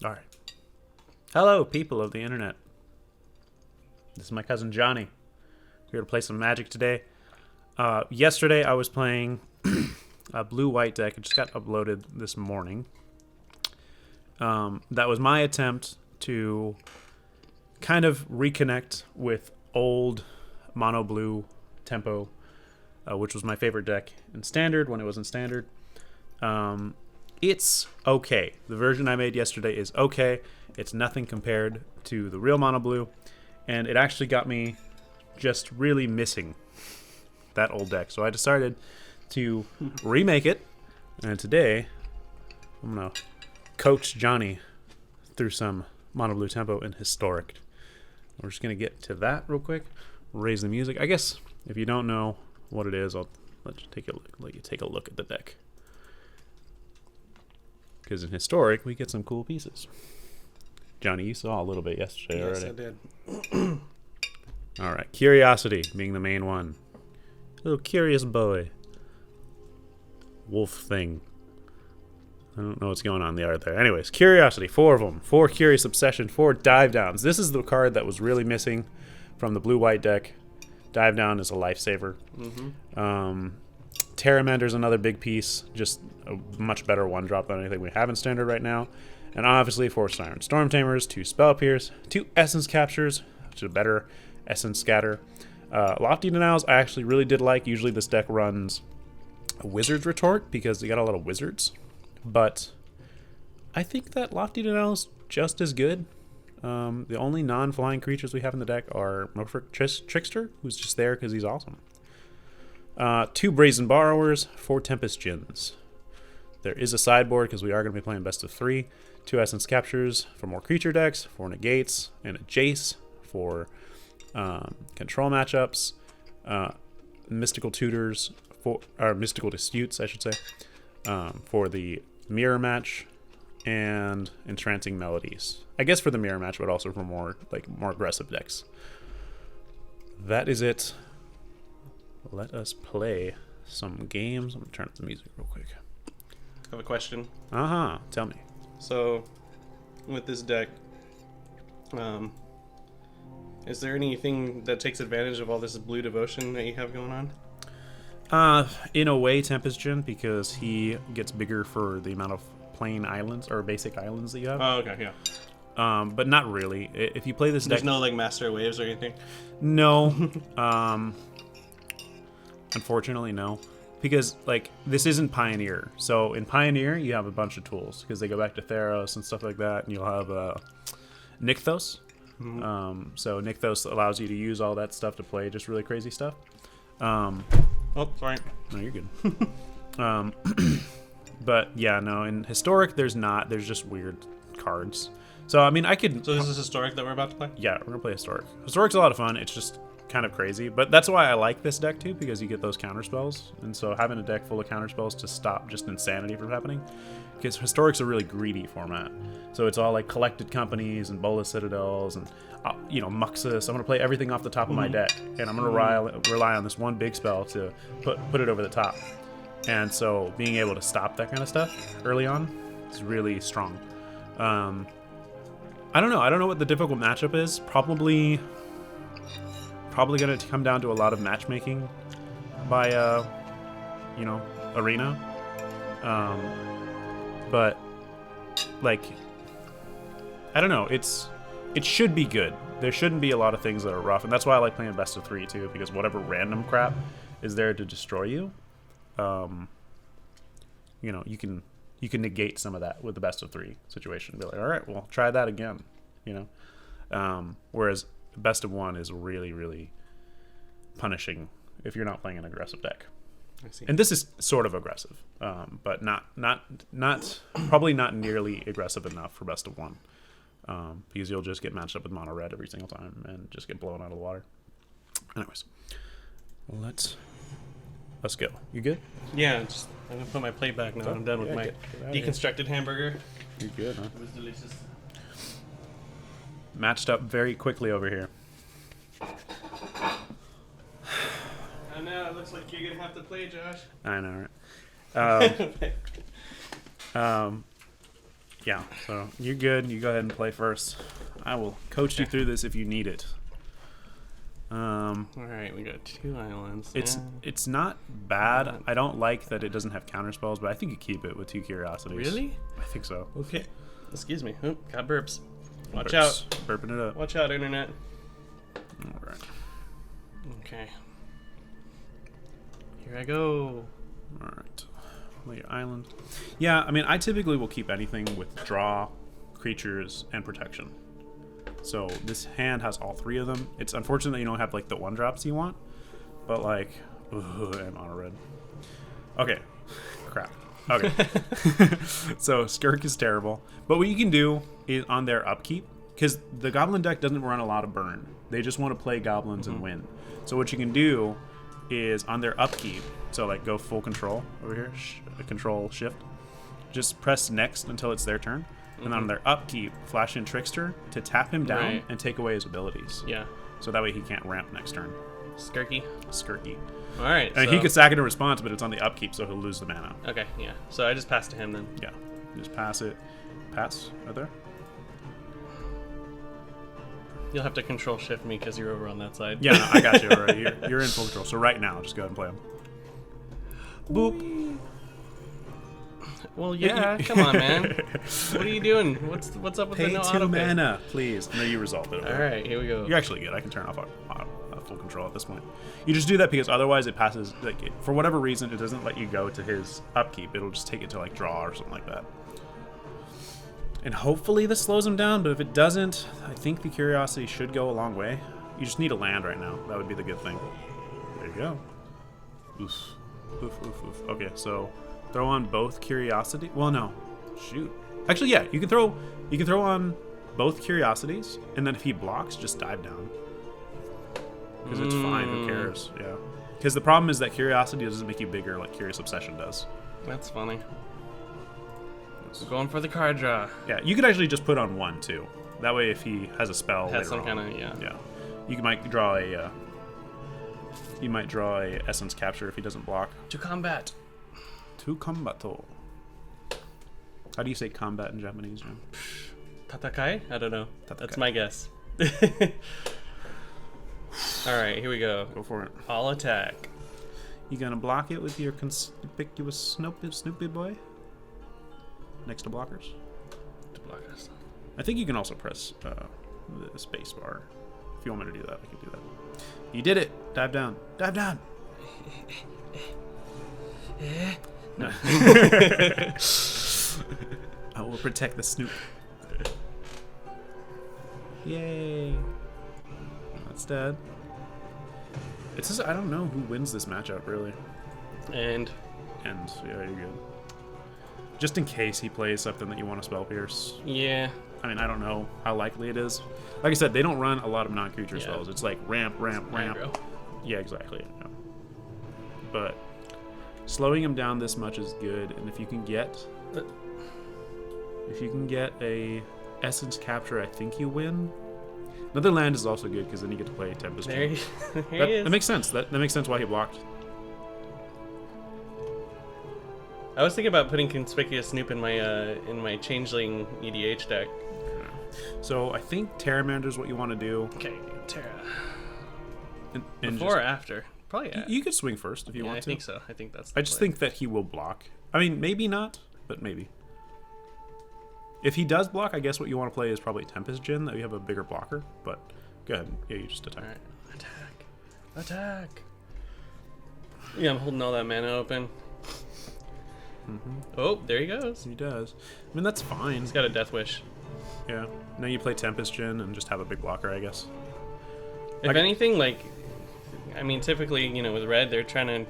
All right. Hello, people of the internet. This is my cousin Johnny. Here to play some Magic today. Yesterday I was playing a blue-white deck. It just got uploaded this morning. That was my attempt to kind of reconnect with old mono blue tempo, which was my favorite deck in Standard when it was in Standard. It's okay. The version I made yesterday is okay. It's nothing compared to the real mono blue, and it actually got me just really missing that old deck. So I decided to remake it, and today I'm gonna coach Johnny through some mono blue tempo in Historic. We're just gonna get to that real quick. Raise the music. I guess if you don't know what it is, I'll let you take a look at the deck. Because in Historic, we get some cool pieces. Johnny, you saw a little bit yesterday already. Yes, I did. All right. Curiosity being the main one. Little curious boy. Wolf thing. I don't know what's going on in the art there. Anyways, Curiosity. 4 of them. 4 Curious Obsession. 4 Dive Downs. This is the card that was really missing from the blue-white deck. Dive Down is a lifesaver. Mm-hmm. Terramander's another big piece. Just a much better one-drop than anything we have in Standard right now. And obviously 4 Siren Storm Tamers, 2 Spell Pierce, 2 Essence Captures, which is a better Essence Scatter. Lofty Denials I actually really did like. Usually this deck runs a Wizard's Retort because you got a lot of wizards. But I think that Lofty Denials just as good. The only non-flying creatures we have in the deck are Merfolk Trickster, who's just there because he's awesome. 2 Brazen Borrowers, 4 Tempest Djinns. There is a sideboard because we are going to be playing best of 3. 2 Essence Captures for more creature decks, 4 Negates, and a Jace for control matchups. Mystical Tutors, or Mystical Disputes, I should say, for the mirror match, and Entrancing Melodies. I guess for the mirror match, but also for more aggressive decks. That is it. Let us play some games. I'm going to turn up the music real quick. I have a question. Tell me. So, with this deck, is there anything that takes advantage of all this blue devotion that you have going on? In a way, Tempest Djinn, because he gets bigger for the amount of plain islands or basic islands that you have. Oh, okay, yeah. But not really. If you play this deck, There's no Master Waves or anything? No. Unfortunately, no. Because, this isn't Pioneer. So, in Pioneer, you have a bunch of tools. Because they go back to Theros and stuff like that. And you'll have Nykthos. Mm-hmm. So, Nykthos allows you to use all that stuff to play just really crazy stuff. Oh, sorry. No, you're good. But, yeah, no. In Historic, there's not. There's just weird cards. So, I mean, I could... So, this is Historic that we're about to play? Yeah, we're going to play Historic. Historic's a lot of fun. It's just kind of crazy, but that's why I like this deck too, because you get those counter spells, and so having a deck full of counter spells to stop just insanity from happening, because Historic's a really greedy format, so it's all like Collected Companies and Bolas Citadels and Muxus. I'm going to play everything off the top of my deck, and I'm going to rely on this one big spell to put it over the top, and so being able to stop that kind of stuff early on is really strong. I don't know what the difficult matchup is. Probably going to come down to a lot of matchmaking by, Arena. But, I don't know. It should be good. There shouldn't be a lot of things that are rough, and that's why I like playing best of 3 too, because whatever random crap is there to destroy you, you can negate some of that with the best of 3 situation. Be like, all right, well, try that again, whereas best of 1 is really, really punishing if you're not playing an aggressive deck. I see. And this is sort of aggressive, but not probably not nearly aggressive enough for best of 1, because you'll just get matched up with mono red every single time and just get blown out of the water. Anyways, let's go. You good? Yeah, I'm gonna put my plate back now. I'm done with my deconstructed hamburger. You're good, huh? It was delicious. Matched up very quickly over here. I know, it looks like you're gonna have to play, Josh. I know, right? Yeah, so you're good. You go ahead and play first. I will coach you through this if you need it. Alright, we got 2 islands. It's not bad. I don't like that it doesn't have counter spells, but I think you keep it with 2 curiosities. Really? I think so. Okay. Excuse me. Oh, got burps. Watch Burps. out. Burping it up. Watch out, internet. Alright. Okay. Here I go. Alright. Play your island. Yeah, I mean, I typically will keep anything with draw, creatures, and protection. So this hand has all 3 of them. It's unfortunate that you don't have like the 1-drops you want, but like, ugh, and mono red. Okay, crap. Okay, so Skirk is terrible. But what you can do is on their upkeep, because the Goblin deck doesn't run a lot of burn. They just want to play goblins and win. So what you can do is on their upkeep. So like go full control over here, control shift. Just press next until it's their turn. And on their upkeep, flash in Trickster to tap him down and take away his abilities. Yeah. So that way he can't ramp next turn. Skirky. Skirky. Alright. And he could sack it in response, but it's on the upkeep, so he'll lose the mana. Okay, yeah. So I just passed to him then. Yeah. Just pass it. Pass? Right there? You'll have to control shift me because you're over on that side. Yeah, no, I got you already. You're in full control. So right now, just go ahead and play him. Boop. Well, yeah, come on, man. What are you doing? What's up with the no Pay 2 auto pay? mana, please. No, you resolved it. All right, here we go. You're actually good. I can turn off full control at this point. You just do that because otherwise it passes, like, for whatever reason, it doesn't let you go to his upkeep. It'll just take it to, like, draw or something like that. And hopefully this slows him down, but if it doesn't, I think the curiosity should go a long way. You just need a land right now. That would be the good thing. There you go. Oof. Oof, oof, oof. Okay, so throw on both curiosity. Well, no. Shoot. Actually, yeah, you can throw on both curiosities, and then if he blocks, just dive down. Because it's fine, who cares? Yeah. Because the problem is that curiosity doesn't make you bigger like Curious Obsession does. That's funny. So going for the card draw. Yeah, you could actually just put on 1 too. That way, if he has a spell, Has some later on, kind of yeah, you might draw a. You might draw a Essence Capture if he doesn't block. To combat. To combato. How do you say combat in Japanese, Jim? Tatakai? I don't know. Tatakai. That's my guess. All right, here we go. Go for it. All attack. You gonna block it with your conspicuous Snoopy boy? Next to blockers? To block us. I think you can also press the space bar. If you want me to do that, I can do that. You did it! Dive down. Dive down! No. I will protect the Snoop. Yay! That's dead. It's just, I don't know who wins this matchup, really. And Yeah, you're good. Just in case he plays something that you want to spell pierce. yeah. I mean, I don't know how likely it is. Like I said, they don't run a lot of non-creature Yeah. spells. It's like ramp, ramp, ramp. Aggro. Yeah, exactly. Yeah. But slowing him down this much is good, and if you can get a Essence Capture, I think you win. Another land is also good because then you get to play Tempest. There he, there he is. That makes sense. That makes sense why he blocked. I was thinking about putting Conspicuous Snoop in my Changeling EDH deck. So I think Terramander is what you want to do. Okay, Terra. And Before or after? Probably after. you could swing first if you Yeah, want I to. think so. I think that's the I just play. think that he will block. I mean, maybe not, but maybe. If he does block, I guess what you want to play is probably Tempest Djinn, that you have a bigger blocker. But go ahead. Yeah, you just attack. Alright. Attack. Attack. Yeah, I'm holding all that mana open. Oh, there he goes. He does. I mean, that's fine. He's got a Death Wish. Yeah. Now you play Tempest Djinn and just have a big blocker, I guess. If anything, like, I mean, typically, with red, they're trying to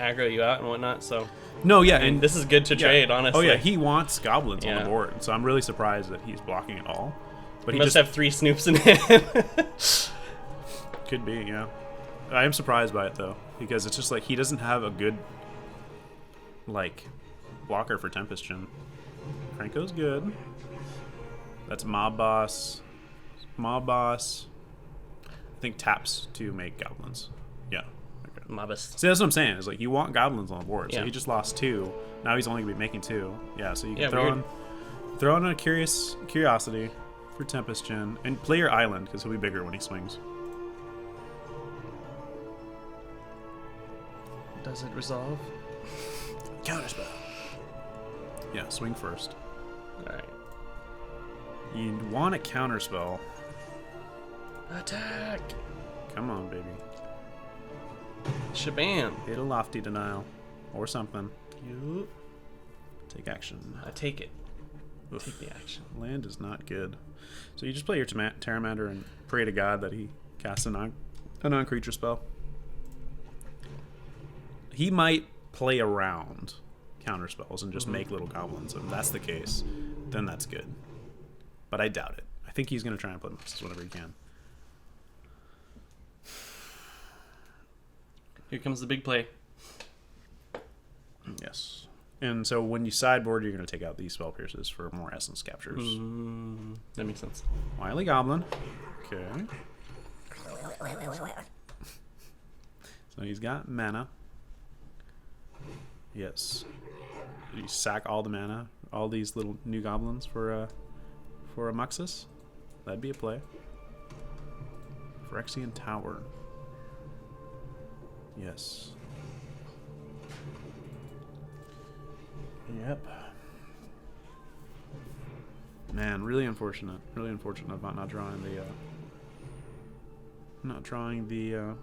aggro you out and whatnot, so... No, yeah, And this is good to trade, honestly. Oh yeah, he wants goblins on Yeah. the board, so I'm really surprised that he's blocking it all. But He he must just have 3 Snoops in hand. could be, yeah. I am surprised by it though, because it's just like he doesn't have a good like blocker for Tempest Djinn. Franco's good. That's Mob Boss. Mob Boss. I think taps to make goblins. Yeah. Okay. Mobus. See, that's what I'm saying. Is like you want goblins on the board. So Yeah. he just lost 2. Now he's only gonna be making 2. Yeah. So you can Yeah, throw weird. on. Throw in a curiosity for Tempest Gen, and play your island because he'll be bigger when he swings. Does it resolve? Counterspell. Yeah, swing first. Alright. You want a counterspell. Attack! Come on, baby. Shabam! Hit a lofty denial. Or something. Yup. Take action. I take it. Oof. Take the action. Land is not good. So you just play your Terramander and pray to God that he casts a non-creature spell. He might play around counter spells and just make little goblins. If that's the case, then that's good. But I doubt it. I think he's going to try and play monsters whenever he can. Here comes the big play. Yes. And so when you sideboard, you're going to take out these spell pierces for more essence captures. That makes sense. Wily Goblin. Okay. So he's got mana. Yes. You sack all the mana, all these little new goblins for a Muxus. That'd be a play. Phyrexian Tower. Yes. Yep. Man, really unfortunate. Really unfortunate about not drawing the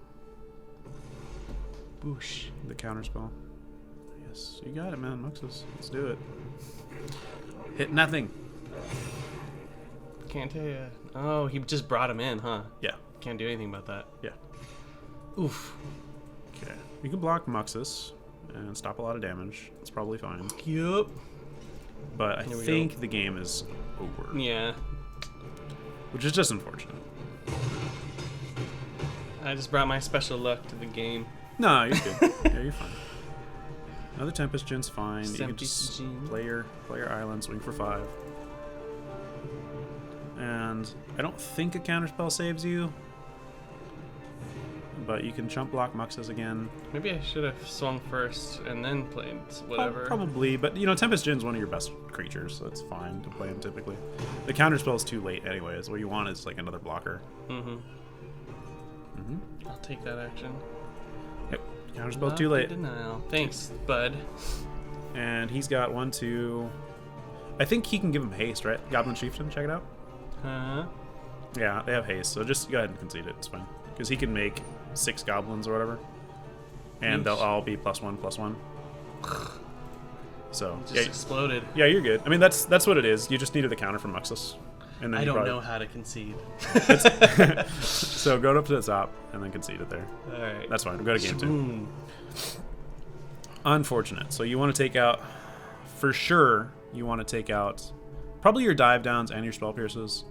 boosh, the counterspell. Yes, you got it, man. Muxus, let's do it. Hit nothing. Can't tell you. Oh, he just brought him in, huh? Yeah. Can't do anything about that. Yeah. Oof. Okay. You can block Muxus and stop a lot of damage. That's probably fine. Yup. But I think the game is over. Yeah. Which is just unfortunate. I just brought my special luck to the game. No, you're good. Yeah, you're fine. Another Tempest Gen's fine. You can just play your island, swing for 5. And I don't think a counterspell saves you. But you can chump block Muxus again. Maybe I should have swung first and then played whatever. Probably, but you know, Tempest Gen's one of your best creatures, so it's fine to play him typically. The counterspell is too late anyways. What you want is like another blocker. I'll take that action. Yep. Counterspell too late. Denial. Thanks, bud. And he's got 1, 2. I think he can give him haste, right? Goblin Chieftain, check it out. Huh? Yeah, they have haste, so just go ahead and concede it. It's fine. Because he can make 6 goblins or whatever. And they'll all be +1/+1. So Just exploded. Yeah, you're good. I mean, that's what it is. You just needed the counter from Muxus. And then I don't know how to concede. So go up to the top and then concede it there. Alright. That's fine. We'll go to game 2. Unfortunate. So you want to take out, for sure, you want to take out probably your dive downs and your spell pierces.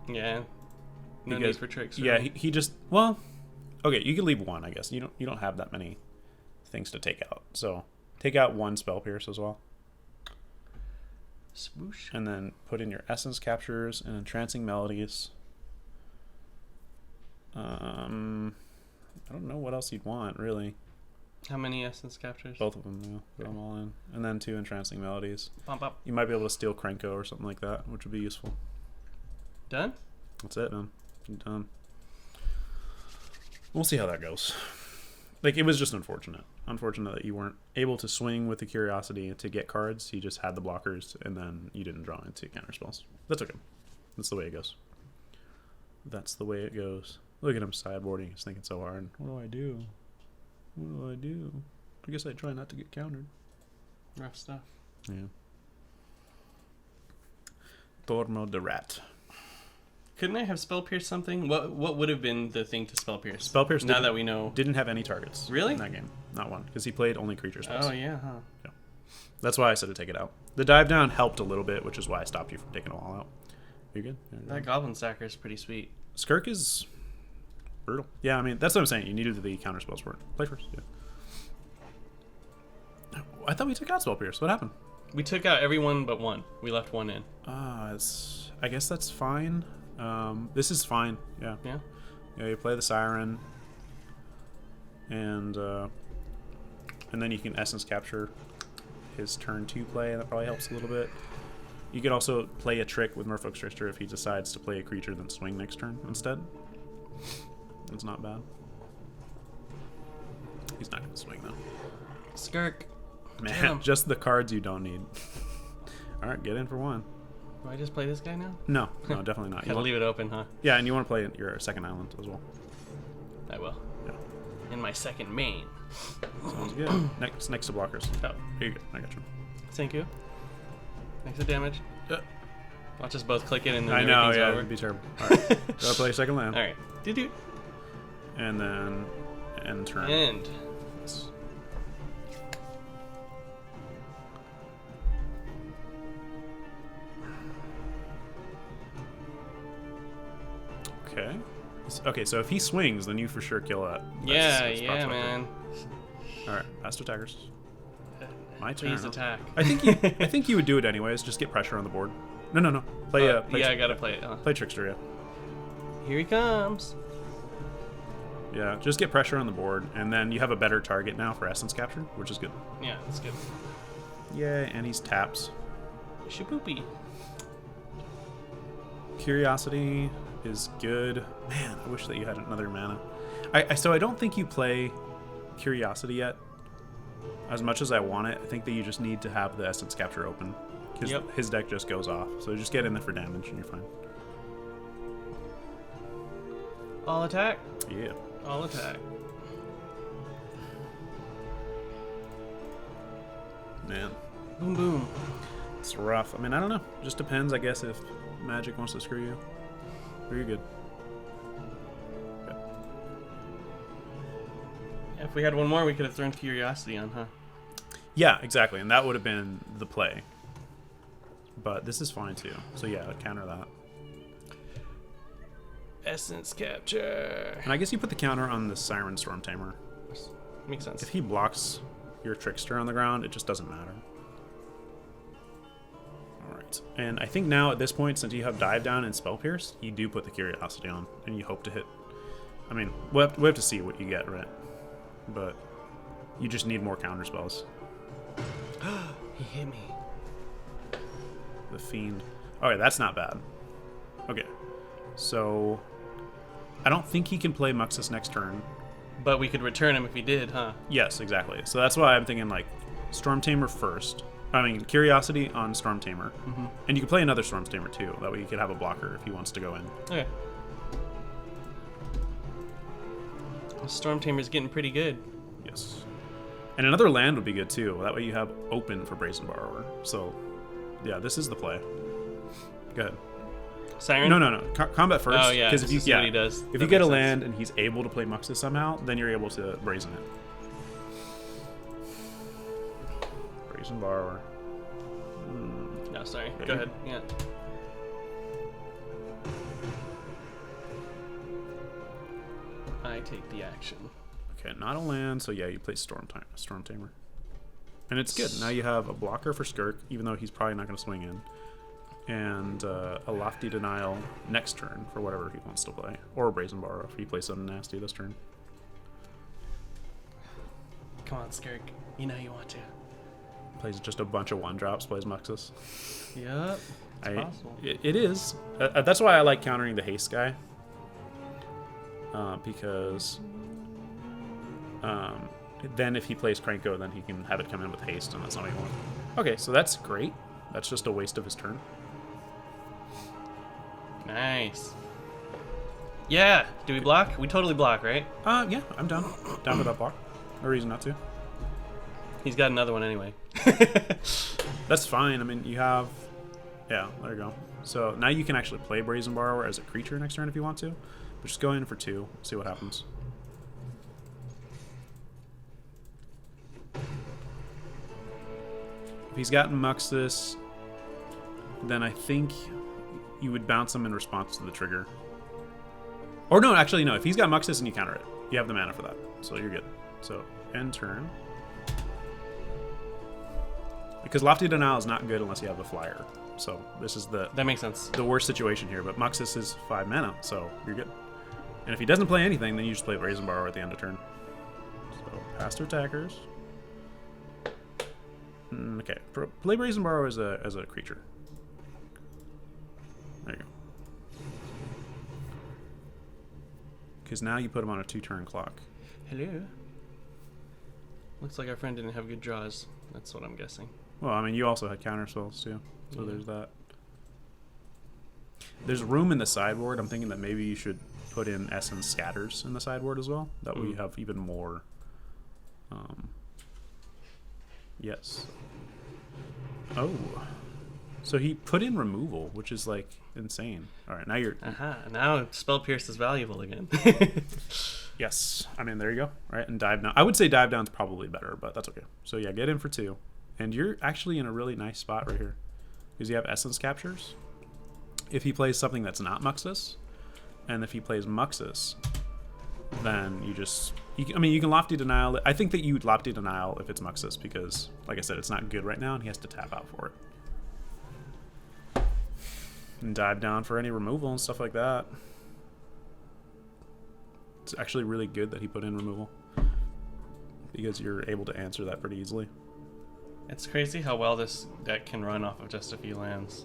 Yeah. No Because, need for tricks. Yeah, Really. he just, well, okay, you can leave 1, I guess. You don't have that many things to take out. So take out 1 spell pierce as well. Swoosh. And then put in your essence captures and entrancing melodies. I don't know what else you'd want, really. How many essence captures? Both of them, yeah. Put them all in. And then 2 entrancing melodies. Bump up. You might be able to steal Krenko or something like that, which would be useful. Done? That's it, man. You're done. We'll see how that goes. Like, it was just unfortunate. Unfortunate that you weren't able to swing with the curiosity to get cards. You just had the blockers, and then you didn't draw into counter spells. That's okay. That's the way it goes. That's the way it goes. Look at him sideboarding. He's thinking so hard. What do I do? What do I do? I guess I try not to get countered. Rough stuff. Yeah. Tormo the Rat. Couldn't I have spell pierce something? What would have been the thing to spell pierce? Spell pierce. Now that we know. Didn't have any targets. Really? In that game. Not one. Because he played only creature spells. Oh, yeah, huh? Yeah. That's why I said to take it out. The dive down helped a little bit, which is why I stopped you from taking it all out. You're good? That goblin stacker is pretty sweet. Skirk is brutal. Yeah, I mean, that's what I'm saying. You needed the counter spells for it. Play first. Yeah. I thought we took out spell pierce. What happened? We took out everyone but 1. We left 1 in. I guess that's fine. This is fine. Yeah. Yeah? Yeah, you play the Siren. And then you can essence capture his turn 2 play, and that probably helps a little bit. You could also play a trick with Merfolk's Trickster if he decides to play a creature then swing next turn instead. It's not bad. He's not going to swing, though. Skirk. Man, just the cards you don't need. Alright, get in for one. Do I just play this guy now? No, definitely not. Gotta leave it open, huh? Yeah, and you want to play your second island as well. I will. Yeah. In my second main. Sounds good. Next to blockers. Oh. Here you go. I got you. Thank you. Thanks for damage. Watch us both click it and then I know, yeah, over. it'd be terrible. Alright, gotta play second land. Alright. Doo-doo. And then end turn. End. Okay. Okay, so if he swings, then you for sure kill that. Yeah, man. Alright, past attackers. My turn. Please attack. I think you would do it anyways. Just get pressure on the board. No. Play. Yeah, I gotta play it. Play Trickster. Yeah. Here he comes. Yeah, just get pressure on the board, and then you have a better target now for essence capture, which is good. Yeah, that's good. Yeah, and he's taps. Shapoopy. Curiosity is good. Man, I wish that you had another mana. So I don't think you play Curiosity yet. As much as I want it, I think that you just need to have the essence capture open. Because his deck just goes off. So just get in there for damage and you're fine. All attack? Yeah. All attack. Man. Boom, boom. It's rough. I mean, I don't know. Just depends, I guess, if Magic wants to screw you. Or you're good. If we had one more, we could have thrown Curiosity on, huh? Yeah, exactly. And that would have been the play. But this is fine, too. So, yeah, counter that. Essence capture. And I guess you put the counter on the Siren Storm Tamer. Makes sense. If he blocks your Trickster on the ground, it just doesn't matter. Alright. And I think now at this point, since you have Dive Down and Spell Pierce, you do put the Curiosity on, and you hope to hit. I mean, we have to see what you get, right? But you just need more counter spells. He hit me. The Fiend. Okay, that's not bad. Okay. So I don't think he can play Muxus next turn. But we could return him if he did, huh? Yes, exactly. So that's why I'm thinking like Storm Tamer first. I mean, Curiosity on Storm Tamer. Mm-hmm. And you can play another Storm Tamer too. That way you could have a blocker if he wants to go in. Okay. Storm Tamer's getting pretty good. Yes. And another land would be good too. That way you have open for Brazen Borrower. So, yeah, this is the play. Go ahead. Siren? No. Combat first. Oh, yeah. Because if you what he does. If you get a land and he's able to play Muxus somehow, then you're able to Brazen it. Brazen Borrower. No, sorry. Go ahead. Yeah. I take the action. Okay, not a land, so yeah, you play Storm Tamer. And it's good. Now you have a blocker for Skirk, even though he's probably not going to swing in. And a Lofty Denial next turn for whatever he wants to play. Or a Brazen Borrow if he plays something nasty this turn. Come on, Skirk. You know you want to. Plays just a bunch of 1-drops, plays Muxus. Yep. It's possible. It is. That's why I like countering the haste guy. Because then if he plays Krenko, then he can have it come in with haste, and that's not what you want. Okay, so that's great. That's just a waste of his turn. Nice. Yeah. Do we block? We totally block, right? Yeah, I'm down. Down for that block. No reason not to. He's got another one anyway. That's fine. I mean, you have... Yeah, there you go. So now you can actually play Brazen Borrower as a creature next turn if you want to. But just go in for 2. See what happens. If he's gotten Muxus, then I think you would bounce him in response to the trigger. Or no, actually no. If he's got Muxus and you counter it, you have the mana for that. So you're good. So end turn. Because Lofty Denial is not good unless you have a flyer. So this is that makes sense. The worst situation here. But Muxus is 5 mana, so you're good. And if he doesn't play anything, then you just play Brazen Borrower at the end of turn. So pass to attackers. Okay, play Brazen Borrower as a creature. Because now you put him on a 2-turn clock. Hello. Looks like our friend didn't have good draws. That's what I'm guessing. Well, I mean, you also had counter spells too, so there's that. There's room in the sideboard. I'm thinking that maybe you should put in Essence Scatters in the sideboard as well. That way you have even more. Yes. Oh. So he put in removal, which is like insane. All right, now you're. Now Spell Pierce is valuable again. Yes. I mean, there you go. Right, and dive down. I would say dive down's probably better, but that's okay. So yeah, get in for 2, and you're actually in a really nice spot right here, because you have Essence Captures. If he plays something that's not Muxus, and if he plays Muxus, then you just. I mean, you can Lofty Denial it. I think that you would Lofty Denial if it's Muxus, because, like I said, it's not good right now, and he has to tap out for it. And dive down for any removal and stuff like that. It's actually really good that he put in removal, because you're able to answer that pretty easily. It's crazy how well this deck can run off of just a few lands.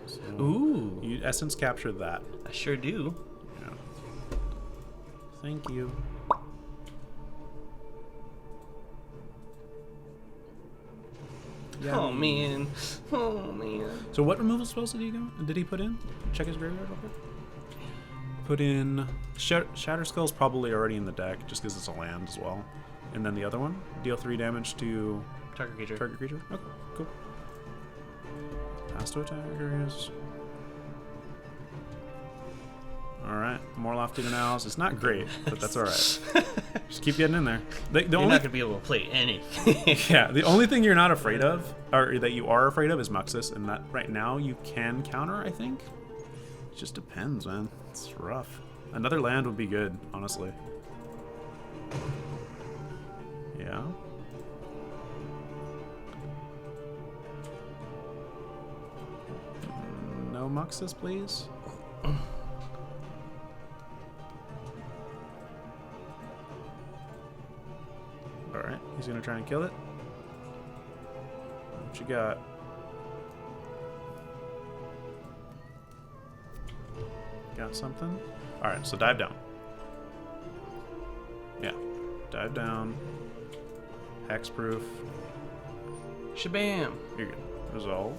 So Ooh. you Essence Capture that. I sure do. Yeah. Thank you. Yeah. Oh man. Oh man. So what removal spells did he put in? Check his graveyard real quick. Put in Shatter Skull's probably already in the deck just because it's a land as well. And then the other one, deal 3 damage to Target creature. Target creature. Okay, cool. Pass to attackers. Alright, more Lofty Denials. It's not great, but that's alright. Just keep getting in there. You're not going to be able to play anything. Yeah, the only thing you're not afraid of, or that you are afraid of, is Muxus, and that right now you can counter, I think. It just depends, man. It's rough. Another land would be good, honestly. Yeah. No Muxus, please. Alright, he's gonna try and kill it. What you got? Got something? Alright, so dive down. Yeah. Dive down. Hexproof. Shabam! You're good. Resolve.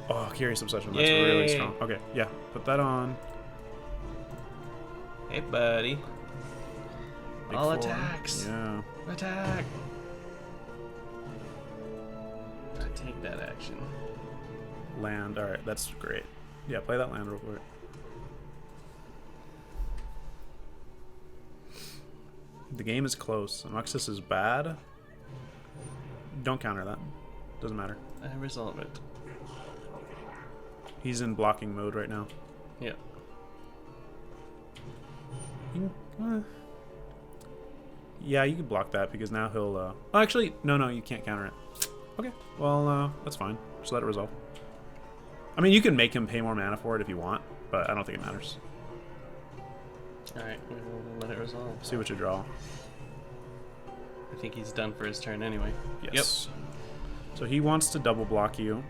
Oh, Curious Obsession. That's really strong. Okay, yeah. Put that on. Hey, buddy. Big All 4. attacks. Yeah. Attack. I take that action. Land. Alright, that's great. Yeah, play that land real quick. The game is close. Muxus is bad. Don't counter that. Doesn't matter. I resolve it. He's in blocking mode right now. Yeah. Yeah, you can block that because now he'll... Oh, actually, no, you can't counter it. Okay, well, that's fine. Just let it resolve. I mean, you can make him pay more mana for it if you want, but I don't think it matters. Alright, we'll let it resolve. See what you draw. I think he's done for his turn anyway. Yes. Yep. So he wants to double block you,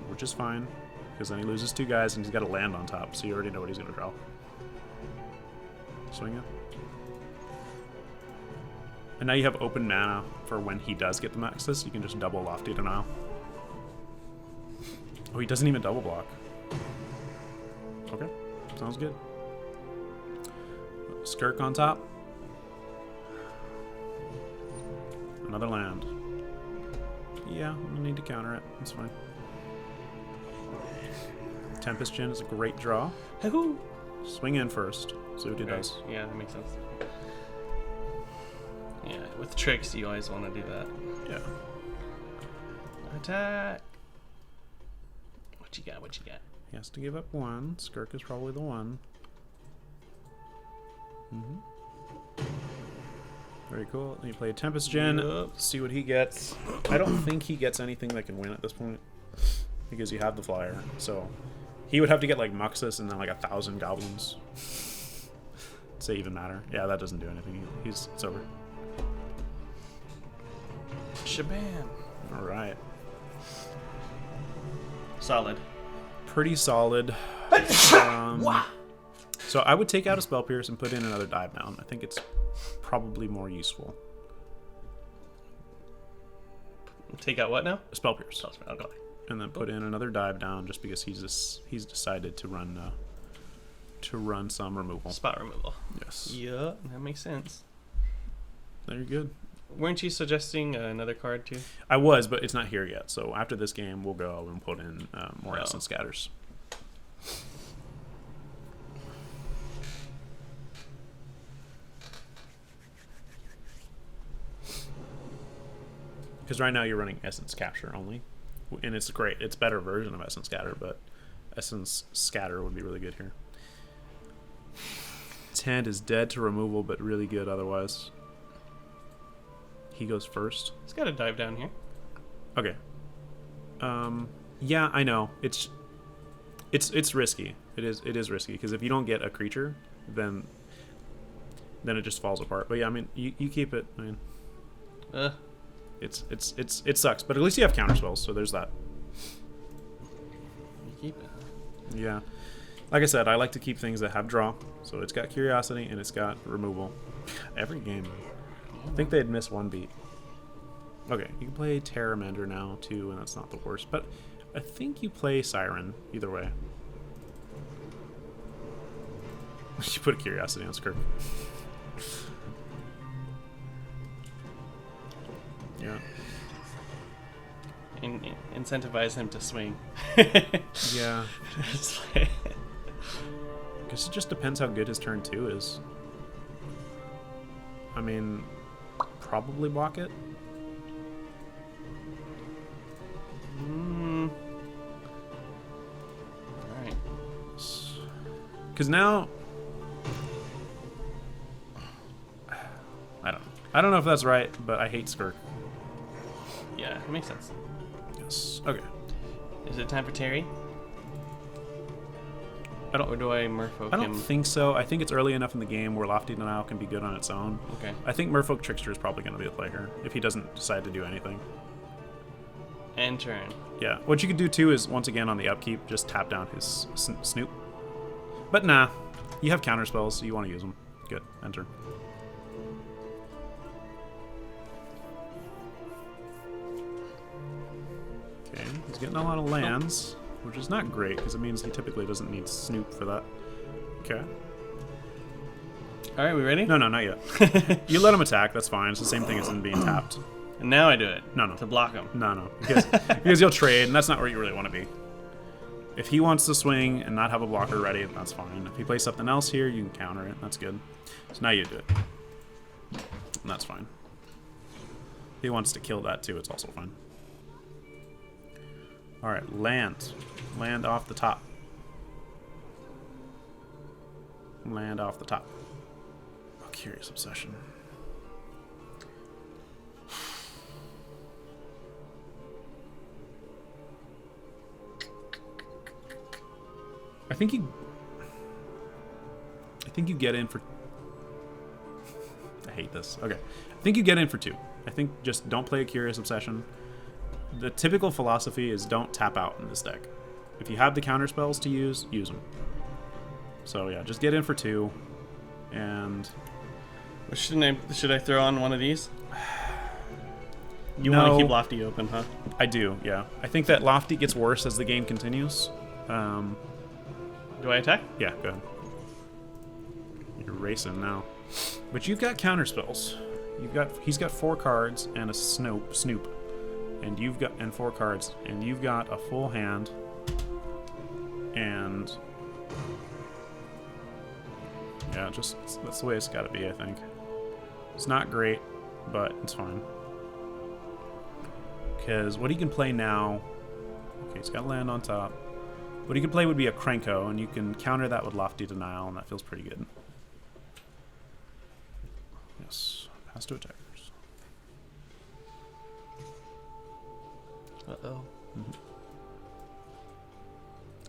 which is fine, because then he loses 2 guys and he's got a land on top, so you already know what he's going to draw. Swing it. And now you have open mana for when he does get the Muxus. You can just double Lofty Denial. Oh, he doesn't even double block. Okay, sounds good. Skirk on top. Another land. Yeah, you need to counter it. That's fine. Tempest Gin is a great draw. Hoo-hoo. Swing in first. See what he does. Yeah, that makes sense. Yeah, with tricks, you always want to do that. Yeah. Attack. What you got? What you got? He has to give up 1. Skirk is probably the one. Very cool. Then you play a Tempest Gen. Yep. See what he gets. I don't think he gets anything that can win at this point, because you have the flyer. So he would have to get like Muxus and then like 1,000 goblins. Does it even matter? Yeah, that doesn't do anything. It's over. Shabam. All right. Solid. Pretty solid. So I would take out a Spell Pierce and put in another Dive Down. I think it's probably more useful. Take out what now? A Spell Pierce. Okay. And then put in another Dive Down just because he's decided to run some removal. Spot removal. Yes. Yeah, that makes sense. Very good. Weren't you suggesting another card too? I was, but it's not here yet. So after this game, we'll go and put in more Essence Scatters. Because right now you're running Essence Capture only. And it's great. It's a better version of Essence Scatter, but Essence Scatter would be really good here. His hand is dead to removal, but really good otherwise. He goes first. He's got a dive down here. Okay. Yeah, I know. It's risky. It is risky because if you don't get a creature, then it just falls apart. But yeah, I mean, you keep it. I mean, it sucks, but at least you have counter spells, so there's that. You keep it. Yeah. Like I said, I like to keep things that have draw. So it's got Curiosity and it's got removal. Every game. I think they'd miss one beat. Okay, you can play Terramander now too, and that's not the worst. But I think you play Siren either way. You put a Curiosity on Skirk. Yeah. Incentivize him to swing. Yeah. Guess it just depends how good his turn 2 is. I mean, probably block it. Alright. Because now... I don't know if that's right, but I hate Skirk. Yeah, it makes sense. Yes. Okay. Is it time for Terry? Or do I Merfolk I don't him? think so. I think it's early enough in the game where Lofty Denial can be good on its own. Okay. I think Merfolk Trickster is probably going to be the play here, if he doesn't decide to do anything. And turn. Yeah. What you could do, too, is, once again, on the upkeep, just tap down his Snoop. But nah. You have counter spells, so you want to use them. Good. Enter. Okay. He's getting a lot of lands, which is not great, because it means he typically doesn't need Snoop for that. Okay. Alright, we ready? No, not yet. You let him attack, that's fine. It's the same thing as him being tapped. And now I do it. No. To block him. No. Because you'll trade, and that's not where you really want to be. If he wants to swing and not have a blocker ready, that's fine. If he plays something else here, you can counter it. That's good. So now you do it. And that's fine. If he wants to kill that too, it's also fine. Alright, land. Land off the top. Land off the top. Oh, Curious Obsession. I think you get in for... I hate this. Okay. I think you get in for 2. I think just don't play a Curious Obsession. The typical philosophy is don't tap out in this deck. If you have the counter spells to use them. So yeah, just get in for 2. And... Should I throw on one of these? You No. want to keep Lofty open, huh? I do, yeah. I think that Lofty gets worse as the game continues. Do I attack? Yeah, go ahead. You're racing now. But you've got counter spells. He's got 4 cards and a Snoop. And you've got 4 cards, and you've got a full hand. And yeah, just that's the way it's got to be, I think. It's not great, but it's fine. Because what he can play now, okay, he's got land on top. What he could play would be a Krenko, and you can counter that with Lofty Denial, and that feels pretty good. Yes, pass to attackers. Uh-oh. Mm-hmm.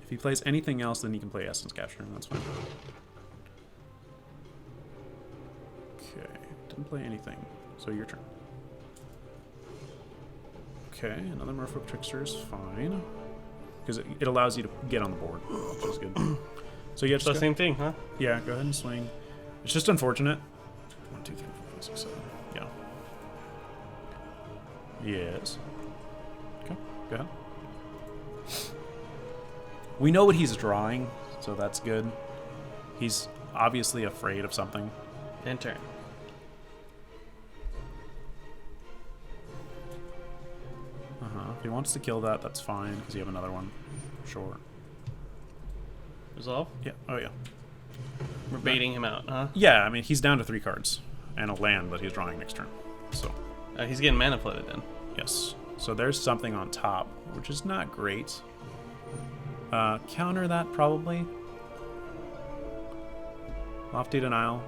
If he plays anything else, then he can play Essence Capture, and that's fine. Okay, didn't play anything, so your turn. Okay, another Merfolk Trickster is fine. Because it allows you to get on the board, which is good. So you have So same thing, huh? Yeah, go ahead and swing. It's just unfortunate. 1, 2, 3, 4, 5, 6, 7. Yeah. Yes. Okay, go ahead. We know what he's drawing, so that's good. He's obviously afraid of something. And turn. If he wants to kill that, that's fine, because you have another one. Sure. Resolve? Yeah. Oh, yeah. We're baiting him out, huh? Yeah, I mean, he's down to 3 cards. And a land that he's drawing next turn. So, He's getting mana flooded then. yes. So there's something on top, which is not great. Counter that, probably. Lofty Denial.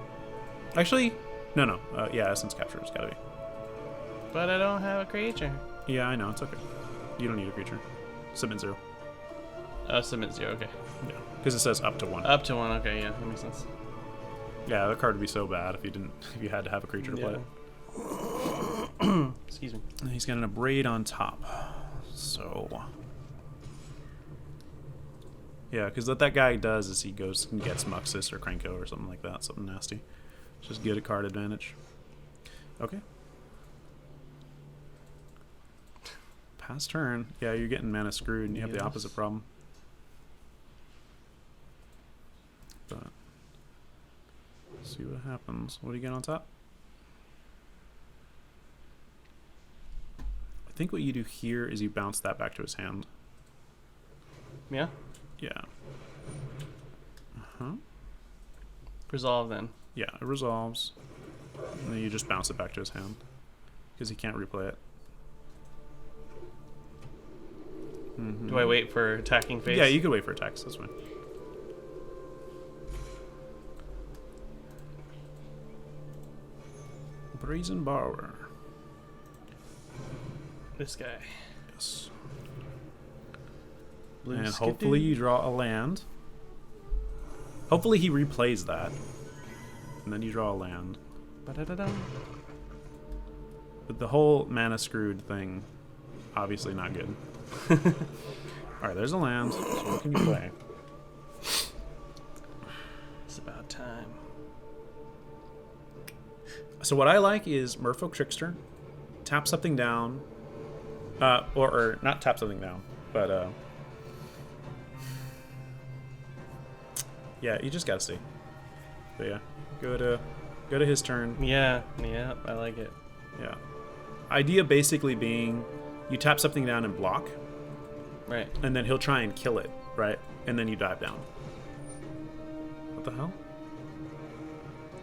Actually, no. Yeah, Essence Capture has gotta be. But I don't have a creature. Yeah, I know, it's okay. You don't need a creature. Submit 0. Oh, submit 0, okay. Yeah, because it says up to 1. Up to 1, okay, yeah, that makes sense. Yeah, the card would be so bad if you had to have a creature to play it. Excuse me. And he's got an Abrade on top. So, yeah, because what that guy does is he goes and gets Muxus or Krenko or something like that, something nasty. Just get a card advantage. Okay. Pass turn. Yeah, you're getting mana screwed, and you have the opposite problem. But see what happens. What do you get on top? I think what you do here is you bounce that back to his hand. Yeah? Yeah. Resolve then. Yeah, it resolves. And then you just bounce it back to his hand. Because he can't replay it. Do I wait for attacking phase? Yeah, you could wait for attacks. That's fine. Brazen Borrower. This guy. Yes. Blue And Skidoo. hopefully you draw a land. Hopefully he replays that. And then you draw a land. Ba-da-da-dum. But the whole mana screwed thing, obviously not good. Alright, there's a land. So what can you play? It's about time. So what I like is Merfolk Trickster. Tap something down. Or not tap something down, but yeah, you just gotta see. But yeah, go to his turn. Yeah, I like it. Yeah. Idea basically being you tap something down and block, Right. and then he'll try and kill it, right? And then you dive down. What the hell?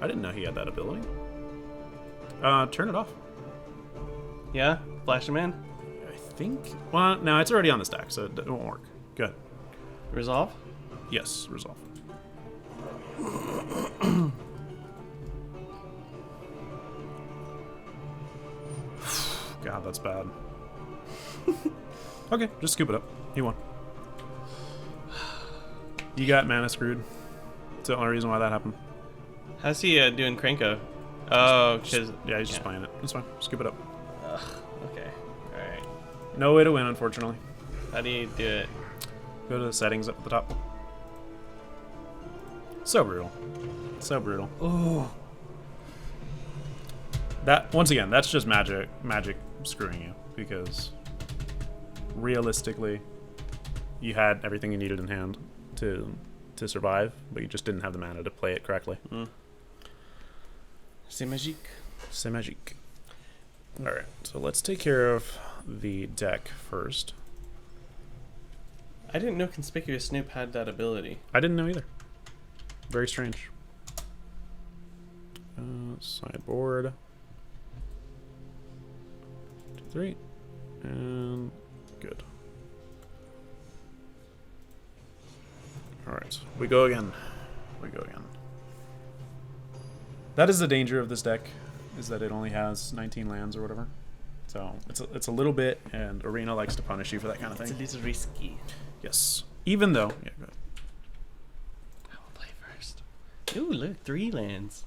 I didn't know he had that ability. Turn it off. Yeah? Flash him in? I think. Well, no, it's already on the stack, so it won't work. Good. Resolve? Yes, resolve. God, that's bad. Okay, just scoop it up. He won. You got mana screwed. That's the only reason why that happened. How's he doing Krenko? Oh, because... Yeah, he's just playing it. It's fine. Scoop it up. Okay. Alright. No way to win, unfortunately. How do you do it? Go to the settings up at the top. So brutal. So brutal. Oh. That, once again, that's just magic screwing you, because realistically you had everything you needed in hand to survive, but you just didn't have the mana to play it correctly. C'est magique. C'est magique. Alright, so let's take care of the deck first. I didn't know Conspicuous Snoop had that ability. I didn't know either. Very strange. Sideboard. 2, 3. And good. Alright, we go again. We go again. That is the danger of this deck, is that it only has 19 lands or whatever. So it's a little bit, and Arena likes to punish you for that kind of thing. It's a little risky. Yes. Even though... Yeah, go ahead. I will play first. Ooh, look, 3 lands.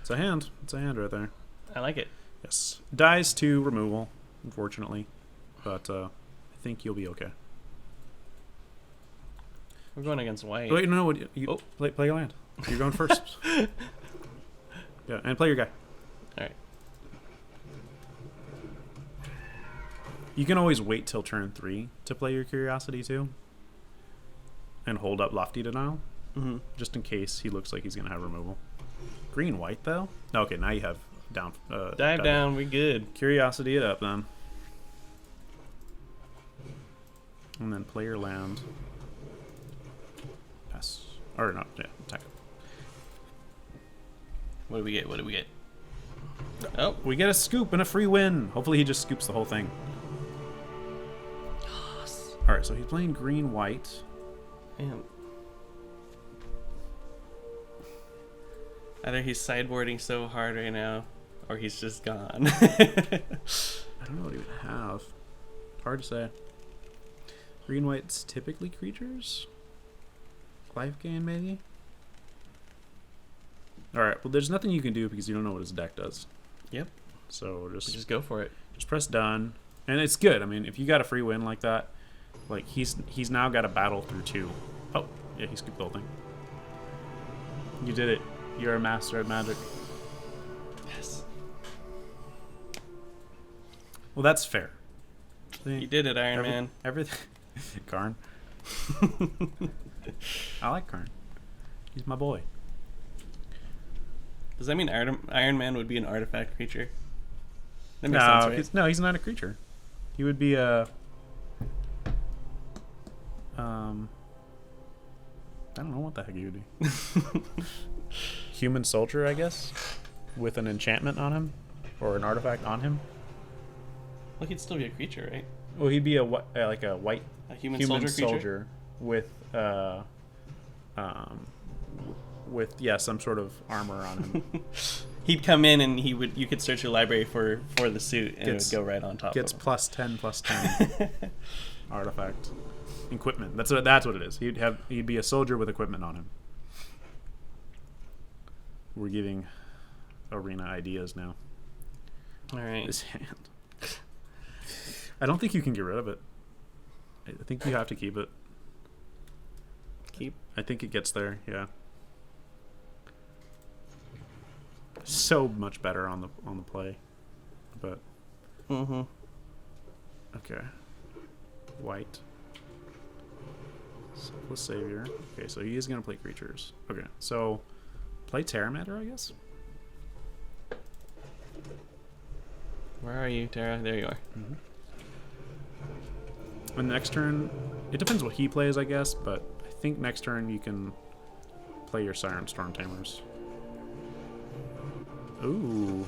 It's a hand. It's a hand right there. I like it. Yes. Dies to removal, unfortunately. But I think you'll be okay. We're going against white. Wait, no, you play your land. You're going first. Yeah, and play your guy. All right. You can always wait till turn 3 to play your Curiosity too, and hold up Lofty Denial, just in case he looks like he's gonna have removal. Green white though. Okay, now you have down. Dive down. We good. Curiosity it up then, and then play your land. Pass or not? Yeah, attack. What do we get? What do we get? Oh, We get a scoop and a free win. Hopefully he just scoops the whole thing. All right, so he's playing green white. man. Either he's sideboarding so hard right now, or he's just gone. I don't know what he would have. Hard to say. Green white's typically creatures. Life gain maybe. All right. Well, there's nothing you can do because you don't know what his deck does. Yep. So Just go for it. just press done, and it's good. I mean, if you got a free win like that, like he's now got a battle through 2. Oh yeah, he scooped the whole thing. You did it. You're a master at Magic. Yes. Well, that's fair. You did it, Iron Man. Everything. Karn. I like Karn. He's my boy. Does that mean Iron Man would be an artifact creature? That makes sense, right? He's not a creature. He would be a. I don't know what the heck he would be. Human soldier, I guess, with an enchantment on him, or an artifact on him. Well, he'd still be a creature, right? Well, he'd be like a white A human soldier creature? with some sort of armor on him. He'd come in and you could search your library for the suit and it would go right on top. Gets of him. +10 artifact equipment. That's what it is. He'd be a soldier with equipment on him. We're giving Arena ideas now. All right. This hand. I don't think you can get rid of it. I think you have to keep it. Keep. I think it gets there. Yeah. So much better on the play, but. Okay. White. Selfless Savior. Okay, so he is gonna play creatures. Okay, so play Terramatter, I guess. Where are you, Tara? There you are. And next turn, it depends what he plays, I guess, but I think next turn you can play your Siren Storm Tamers. Ooh.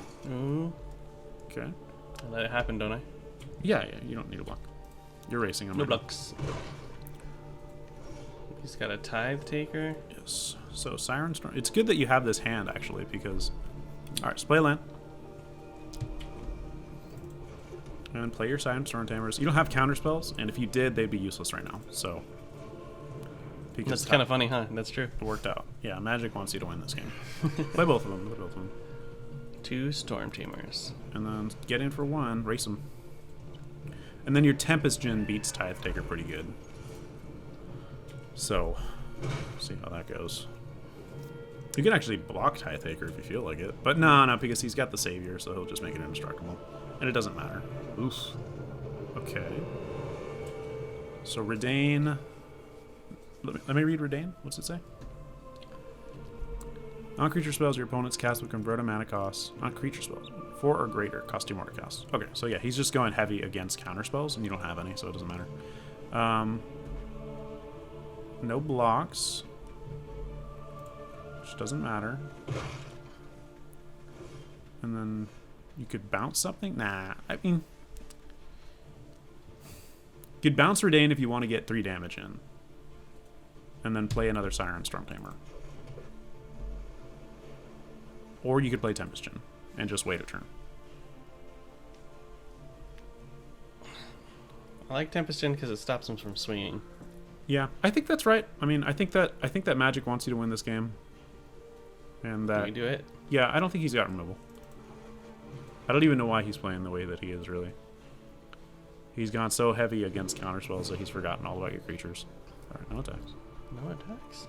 Okay. I let it happen, don't I? Yeah, you don't need a block. You're racing him. No right now. blocks. He's got a Tithe Taker. Yes. So Siren Storm. It's good that you have this hand actually, because. All right, so play a land. And play your Siren Storm Tamers. You don't have counter spells, and if you did, they'd be useless right now. So. Because That's kind of funny, huh? That's true. it worked out. Yeah, Magic wants you to win this game. Play both of them. Play both of them. 2 Storm Tamers. And then get in for 1, race them. And then your Tempest Djinn beats Tithe Taker pretty good. So, see how that goes. You can actually block Tithe Taker if you feel like it. But no, because he's got the Savior, so he'll just make it indestructible. And it doesn't matter. Oof. Okay. So Redain. Let me read Redain. What's it say? Non-creature spells your opponent's cast will convert a mana cost. Non-creature spells. 4 or greater. Cost 2 more to cast. Okay, so yeah, he's just going heavy against counter spells, and you don't have any, so it doesn't matter. No blocks. Which doesn't matter. And then you could bounce something? Nah, I mean... You could bounce Redain if you want to get 3 damage in. And then play another Siren Storm Tamer. Or you could play Tempest Djinn and just wait a turn. I like Tempest Djinn because it stops him from swinging. Yeah, I think that's right. I mean, I think that Magic wants you to win this game. And that Can we do it? Yeah, I don't think he's got removal. I don't even know why he's playing the way that he is, really. He's gone so heavy against counterspells that he's forgotten all about your creatures. Alright, no attacks. No attacks.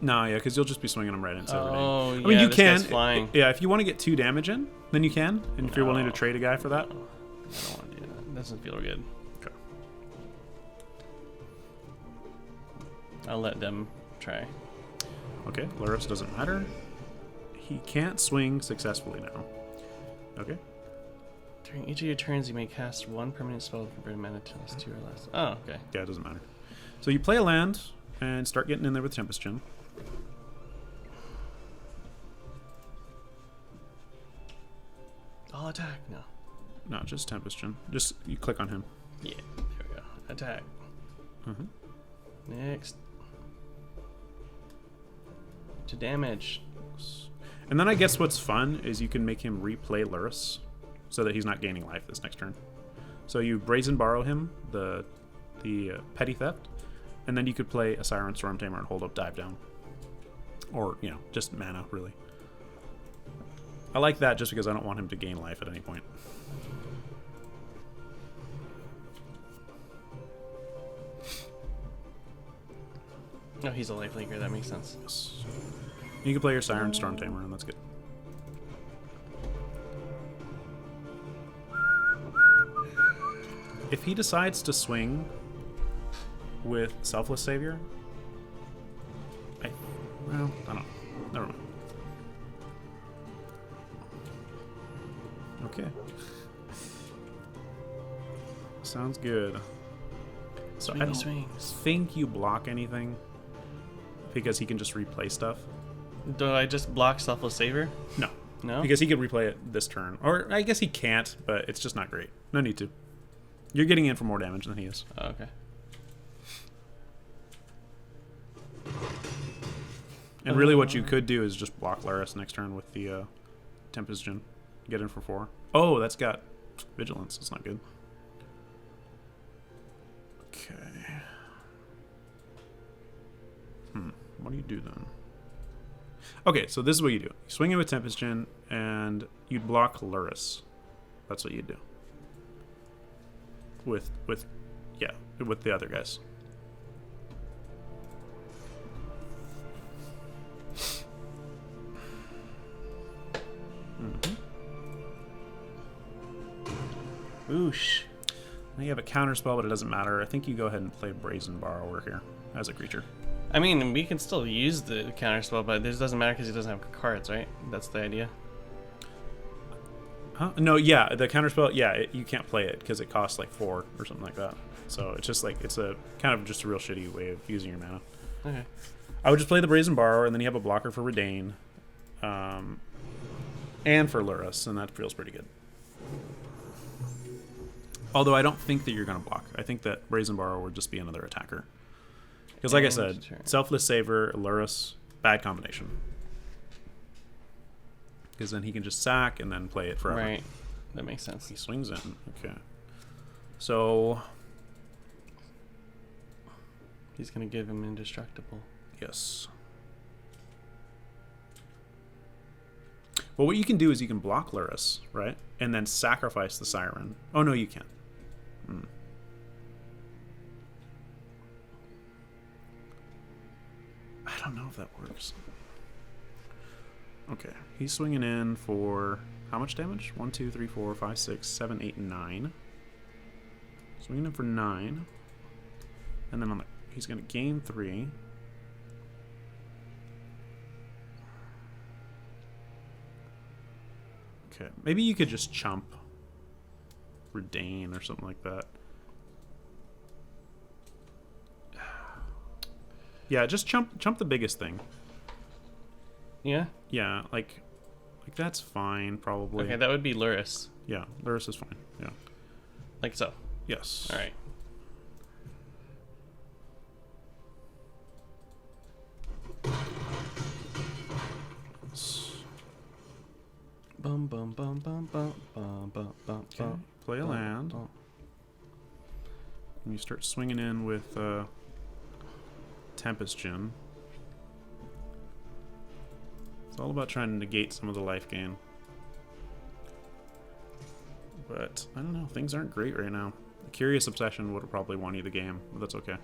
No, yeah, because you'll just be swinging them right into everything. Oh, I yeah, mean, you this can. guy's flying. Yeah, if you want to get 2 damage in, then you can. And if you're willing to No. trade a guy for that. I don't want to do that. Doesn't feel good. Okay. I'll let them try. Okay, Lurrus doesn't matter. He can't swing successfully now. Okay. During each of your turns, you may cast 1 permanent spell for a mana unless 2 or less. Oh, okay. Yeah, it doesn't matter. So you play a land and start getting in there with Tempest Gem. I'll attack. No. No, just Tempest Gem. Just you click on him. Yeah, there we go. Attack. Mhm. Next. To damage. And then I guess what's fun is you can make him replay Lurrus so that he's not gaining life this next turn. So you Brazen Borrow him, the Petty Theft, and then you could play a Siren Storm Tamer and hold up Dive Down. Or, you know, just mana, really. I like that just because I don't want him to gain life at any point. No, he's a life leaker. That makes sense. Yes. You can play your Siren Storm Tamer, and that's good. If he decides to swing with Selfless Savior, well, I don't know. Never mind. Okay. Sounds good. So I don't think you block anything because he can just replay stuff. Do I just block Selfless Saver? No. No? Because he could replay it this turn. Or I guess he can't, but it's just not great. No need to. You're getting in for more damage than he is. Oh, okay. And really what you could do is just block Lurrus next turn with the Tempest Gem. Get in for 4. Oh, that's got Vigilance. That's not good. Okay. What do you do then? Okay, so this is what you do. You swing in with Tempest Gem, and you block Lurrus. That's what you do. With the other guys. Oosh. Now you have a counter spell, but it doesn't matter. I think you go ahead and play Brazen Borrower here as a creature. I mean, we can still use the counter spell, but this doesn't matter because he doesn't have cards, right? That's the idea. Huh? No, yeah, the counter spell, yeah, you can't play it because it costs like 4 or something like that. So it's just like, it's a kind of just a real shitty way of using your mana. Okay. I would just play the Brazen Borrower, and then you have a blocker for Redain, and for Lurrus, and that feels pretty good. Although I don't think that you're going to block. I think that Brazen Borrower would just be another attacker. Because like I said, Selfless Saver, Lurrus, bad combination. Because then he can just sack and then play it forever. Right. That makes sense. He swings in. Okay. So... he's going to give him Indestructible. yes. Well, what you can do is you can block Lurrus, right? And then sacrifice the Siren. Oh, no, you can't. I don't know if that works. Okay, he's swinging in for how much damage? 1, 2, 3, 4, 5, 6, 7, 8, 9. Swinging in for 9. And then he's going to gain 3. Okay, maybe you could just chump Redain or something like that. Yeah, just chump the biggest thing. Yeah? Yeah, like that's fine, probably. Okay, that would be Lurrus. Yeah, Lurrus is fine. Yeah. Like so. Yes. All right. Bum bum bum bum bum bum bum bum. Okay. Play a land. And you start swinging in with Tempest Gem. It's all about trying to negate some of the life gain. But, I don't know, things aren't great right now. A Curious Obsession would have probably won you the game, but that's okay.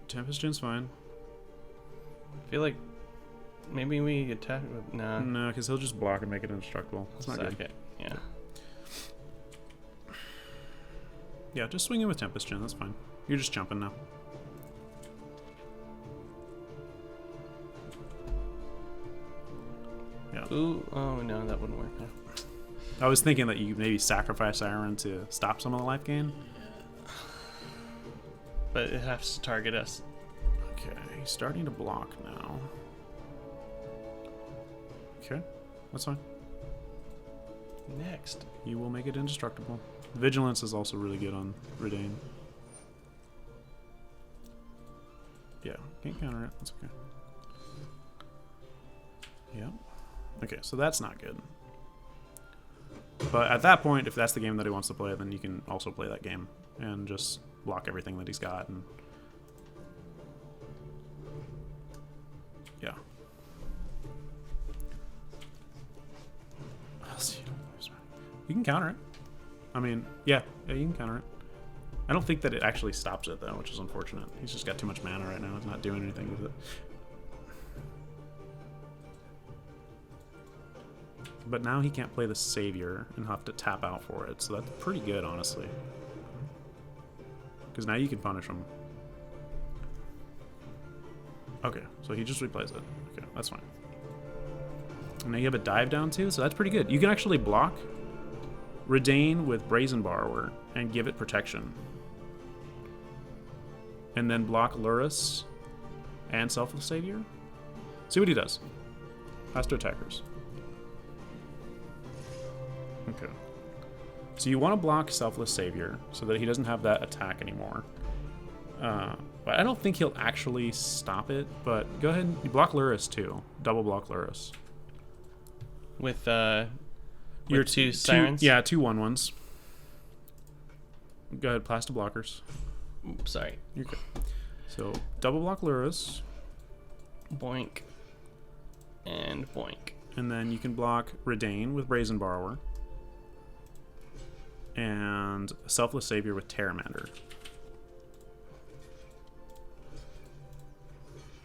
Tempest Gen's fine. I feel like maybe we attack with... Nah. No, because he'll just block and make it indestructible. That's not good. It. Yeah. Yeah, just swing in with Tempest Gen. That's fine. You're just jumping now. Yeah. Ooh, oh no, that wouldn't work. No. I was thinking that you maybe sacrifice Siren to stop some of the life gain. But it has to target us. Okay, he's starting to block now. Okay, that's fine. Next. You will make it indestructible. Vigilance is also really good on Redain. Yeah, can't counter it. That's okay. Yeah. Okay, so that's not good. But at that point, if that's the game that he wants to play, then you can also play that game and just block everything that he's got. And yeah. You can counter it. I mean, yeah, you can counter it. I don't think that it actually stops it, though, which is unfortunate. He's just got too much mana right now. He's not doing anything with it. But now he can't play the Savior and have to tap out for it, so that's pretty good, honestly. Because now you can punish him. Okay, so he just replays it. Okay, that's fine. And now you have a dive down too, so that's pretty good. You can actually block Redain with Brazen Borrower and give it protection. And then block Lurrus and Selfless Savior. See what he does. Has to attackers. Okay. So you want to block Selfless Savior so that he doesn't have that attack anymore. But I don't think he'll actually stop it, but go ahead and you block Lurrus too. Double block Lurrus. With your two Sirens? Yeah, 2/1/1s. Go ahead, Plasta blockers. Oops, sorry. You're good. So double block Lurrus. Boink. And boink. And then you can block Redain with Brazen Borrower. And Selfless Savior with Terramander.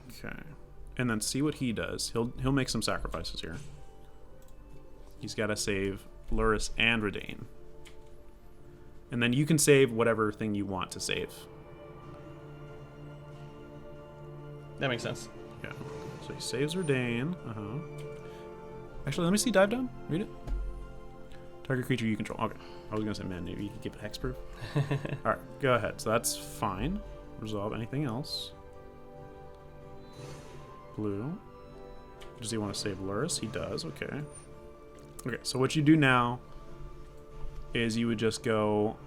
Okay. And then see what he does. He'll make some sacrifices here. He's got to save Lurrus and Redain. And then you can save whatever thing you want to save. That makes sense. Yeah. So he saves Redain. Actually, let me see Dive Down. Read it. Target creature you control. Okay. I was going to say, man, maybe you could give it hexproof. Alright, go ahead. So that's fine. Resolve anything else. Blue. Does he want to save Lurrus? He does. Okay. Okay, so what you do now is you would just go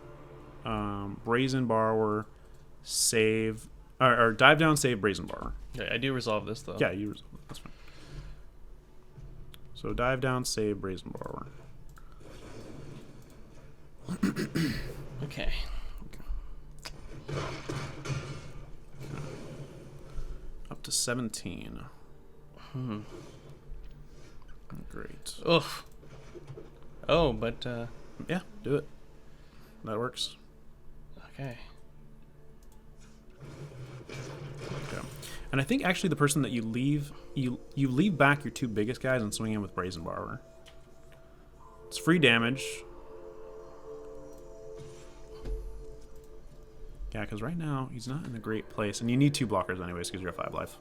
Brazen Borrower, save, or Dive Down, save Brazen Borrower. Okay, I do resolve this, though. Yeah, you resolve it. That's fine. So Dive Down, save Brazen Borrower. Okay. Up to 17. Great. Oof. Oh, but yeah, do it. That works. Okay. Okay. And I think actually the person that you leave leave back your two biggest guys and swing in with Brazen Borrower. It's free damage. Yeah, because right now he's not in a great place, and you need two blockers anyways because you're at 5 life.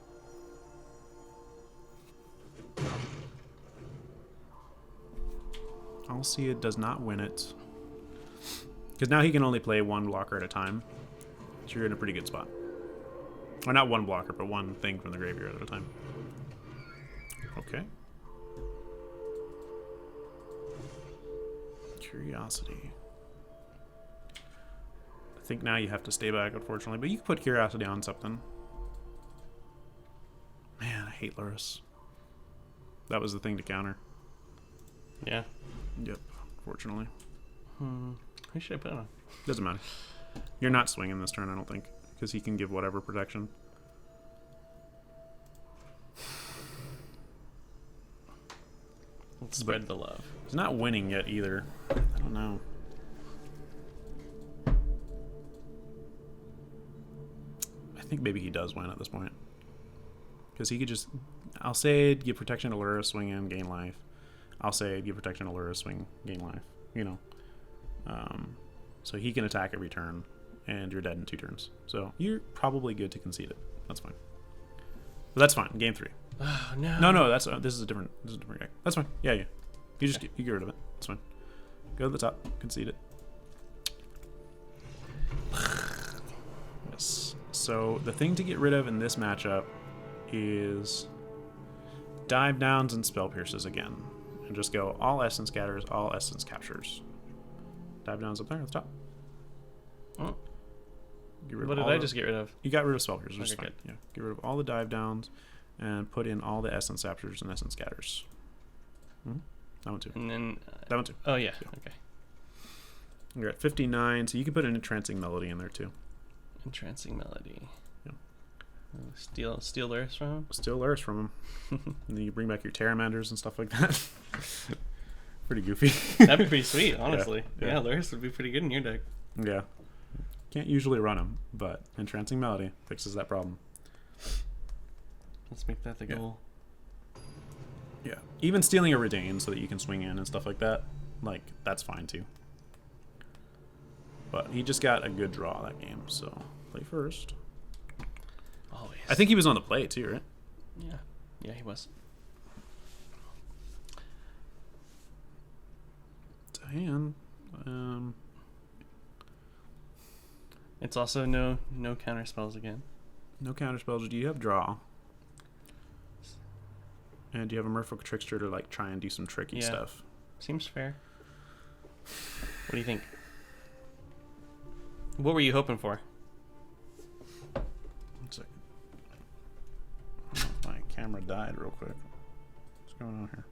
Alcia does not win it. Because now he can only play one blocker at a time. So you're in a pretty good spot. Or not one blocker, but one thing from the graveyard at a time. Okay. Curiosity. I think now you have to stay back, unfortunately. But you can put Curiosity on something. Man, I hate Lurrus. That was the thing to counter. Yeah. Yep, unfortunately. Who should I put it on? Doesn't matter. You're not swinging this turn, I don't think. Because he can give whatever protection. Let's spread the love. He's not winning yet either. I don't know. I think maybe he does win at this point. Because he could just... I'll say give protection to Lura, swing in, gain life. I'll say give protection to Lura, swing, gain life. You know. So he can attack every turn, and you're dead in 2 turns. So you're probably good to concede it. That's fine. But that's fine. Game 3. Oh, no. No, that's this is a different deck. That's fine. Yeah. You just you get rid of it. That's fine. Go to the top, concede it. Yes. So the thing to get rid of in this matchup is dive downs and spell pierces again, and just go all essence scatters, all essence captures. Dive downs up there at the top. Oh. What did I just get rid of? You got rid of spell pierces. Which is Okay, fine. Yeah. Get rid of all the dive downs, and put in all the essence captures and essence scatters. That one too. And then... that one too. Oh, yeah. Okay. You're at 59, so you can put an entrancing melody in there too. Entrancing melody. Yeah. Steal Lurus from him? Steal Lurus from him. And then you bring back your Terramanders and stuff like that. Pretty goofy. That'd be pretty sweet, honestly. Yeah. Yeah, Lurus would be pretty good in your deck. Yeah. Can't usually run them, but entrancing melody fixes that problem. Let's make that the goal. Yeah. Even stealing a Redain so that you can swing in and stuff like that, like, that's fine too. But he just got a good draw that game, so play first. Always. I think he was on the play too, right? Yeah. Yeah, he was. To hand. It's also no counter spells again. No counter spells. Do you have draw? And do you have a Merfolk Trickster to like try and do some tricky stuff? Seems fair. What do you think? What were you hoping for? 1 second. I don't know if my camera died real quick. What's going on here?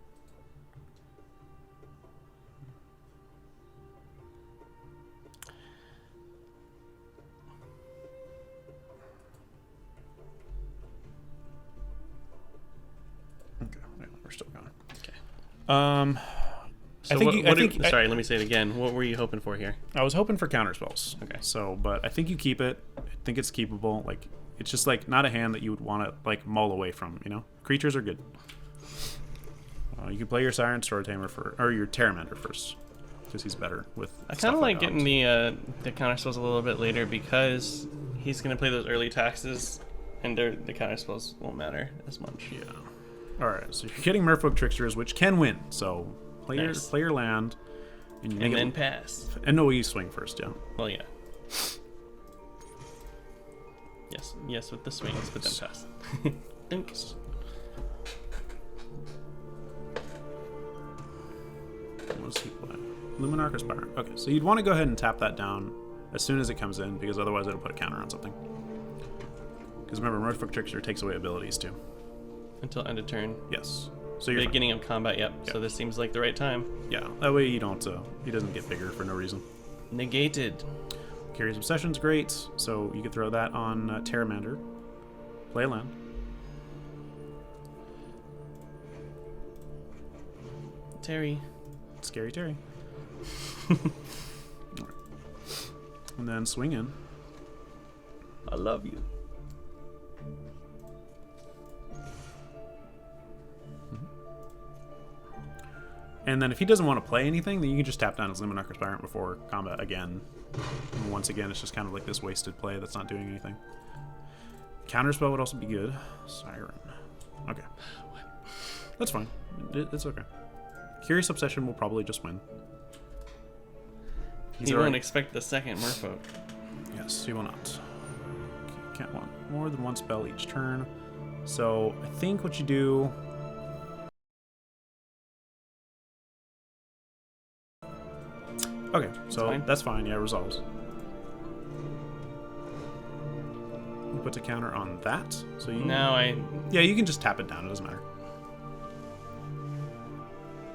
Okay, wait, we're still going. Okay. So sorry, let me say it again. What were you hoping for here? I was hoping for counter spells. Okay. So, but I think you keep it. I think it's keepable. Like, it's just like not a hand that you would want to like mull away from. You know, creatures are good. You can play your Siren Sword Tamer or your Terramander first, because he's better with. I kind of like getting the counter spells a little bit later because he's gonna play those early taxes, and the counter spells won't matter as much. Yeah. All right. So you're getting Merfolk Tricksters, which can win. So. Play your land, and then pass. And no, you swing first, yeah. Well, yeah. Yes, with the swings, but then pass. Thanks. What does he play? Luminarch Aspire. Okay, so you'd want to go ahead and tap that down as soon as it comes in, because otherwise it'll put a counter on something. Because remember, Merfolk Trickster takes away abilities too. Until end of turn. Yes. So you're beginning of combat, yep. So this seems like the right time. Yeah, that way you don't. He doesn't get bigger for no reason. Negated. Curious Obsession's great, so you could throw that on Terramander. Play a land. Terry. Scary Terry. And then swing in. I love you. And then if he doesn't want to play anything, then you can just tap down his Luminarch Aspirant before combat again. And once again, it's just kind of like this wasted play that's not doing anything. Counterspell would also be good. Siren. Okay. That's fine. It's okay. Curious Obsession will probably just win. You won't expect the second Merfolk. Yes, he will not. Okay, can't want more than one spell each turn. So I think what you do... Okay, so that's fine. Yeah, it resolves. You put a counter on that. So you yeah, you can just tap it down. It doesn't matter.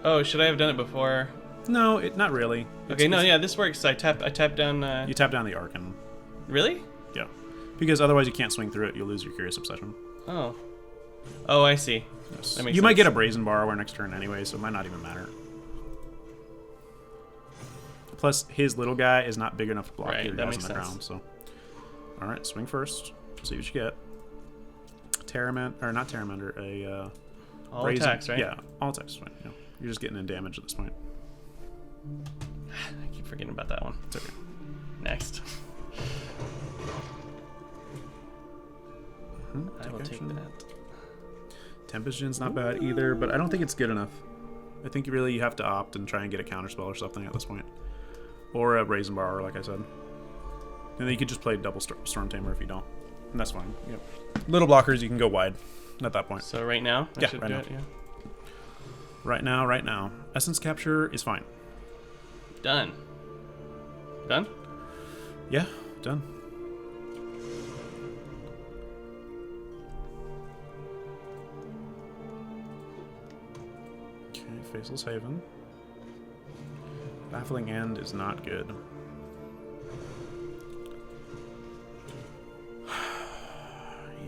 Oh, should I have done it before? No, not really. Okay, yeah, this works. I tap down. You tap down the Arcan. Really? Yeah, because otherwise you can't swing through it. You'll lose your Curious Obsession. Oh, I see. Yes. That makes you sense. might get a Brazen Borrower next turn anyway, so it might not even matter. Plus, his little guy is not big enough to block your guys on the ground. So, all right, swing first. See what you get. Or not Terramander, a All Brazen. attacks, right? Yeah, all attacks. Fine. Yeah. You're just getting in damage at this point. I keep forgetting about that one. It's okay. Next. I will take action. that. Tempest Gen's not bad either, but I don't think it's good enough. I think you have to opt and try and get a counterspell or something at this point. Or a Brazen Borrower, like I said. And then you could just play double Storm Tamer if you don't. And that's fine. Yep. Little blockers, you can go wide at that point. So right now? I should right do now. it, yeah. Right now. Essence Capture is fine. Done. Done? Yeah, done. Okay, Faceless Haven. Baffling End is not good.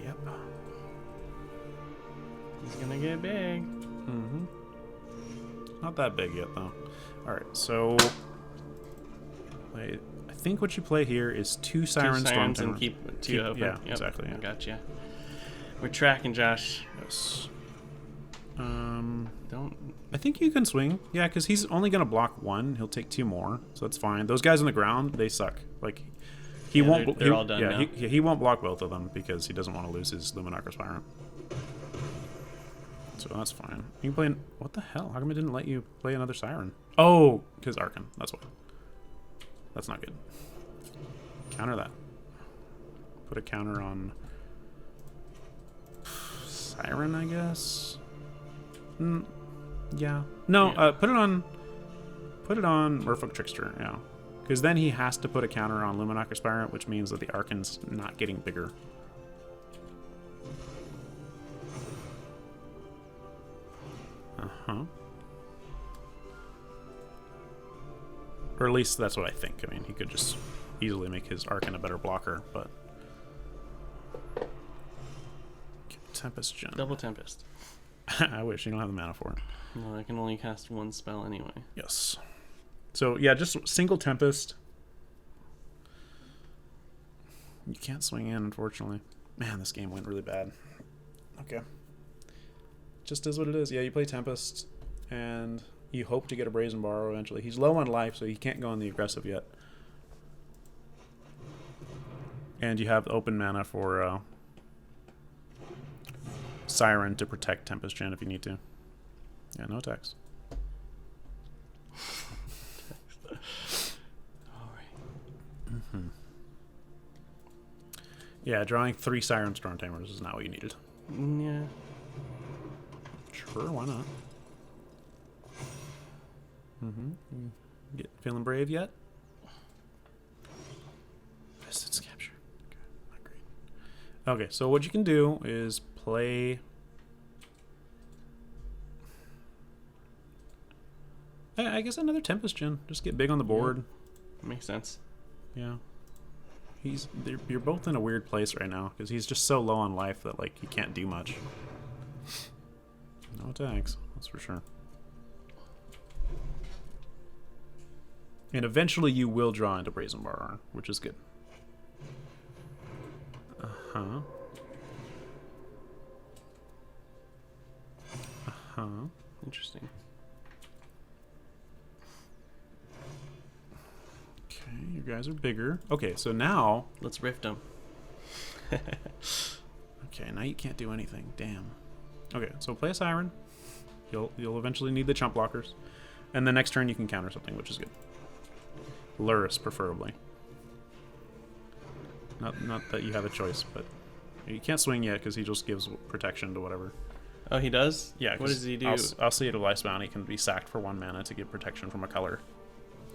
Yep. He's gonna get big. Mm-hmm. Not that big yet, though. Alright, so... I think what you play here is two Siren Storm Sirens and keep two open. Yeah, Yep. exactly. Yeah. I gotcha. We're tracking, Josh. Yes. Don't. I think you can swing. Yeah, because he's only going to block one. He'll take two more, so that's fine. Those guys on the ground, they suck. Like, he won't. They're all done yeah, now. he won't block both of them because he doesn't want to lose his Luminarch Aspirant. So that's fine. You can play. What the hell? How come it didn't let you play another Siren? Oh, because Archon. That's why. That's not good. Counter that. Put a counter on Siren, I guess. Yeah. No. Yeah. Put it on. Put it on Merfolk Trickster. Yeah. Because then he has to put a counter on Luminarch Aspirant, which means that the Archon's not getting bigger. Uh-huh. Or at least that's what I think. I mean, he could just easily make his Archon a better blocker, but... Tempest Gen. Double Tempest. I wish. You don't have the mana for it. Well, I can only cast one spell anyway. Yes. So, yeah, just single Tempest. You can't swing in, unfortunately. Man, this game went really bad. Okay. Just is what it is. Yeah, you play Tempest, and you hope to get a Brazen Borrow eventually. He's low on life, so he can't go on the aggressive yet. And you have open mana for Siren to protect Tempest Gen if you need to. Yeah, no attacks. Alright. Yeah, drawing 3 Siren Storm Tamers is not what you needed. Yeah. Sure, why not? Feeling brave yet? Essence Capture. Okay, not great. Okay, so what you can do is play... I guess another Tempest Gen. Just get big on the board. Makes sense. Yeah. You're both in a weird place right now because he's just so low on life that like he can't do much. No attacks, that's for sure. And eventually you will draw into Brazen Borrower, which is good. Uh-huh. Uh-huh. Interesting. Okay, you guys are bigger. Okay, so now... Let's rift them. Okay, now you can't do anything. Damn. Okay, so play a Siren. You'll eventually need the chump blockers. And the next turn you can counter something, which is good. Luris, preferably. Not that you have a choice, but... You can't swing yet, because he just gives protection to whatever. Oh, he does? Yeah. What does he do? I'll see it a Life's Bounty can be sacked for 1 mana to give protection from a color.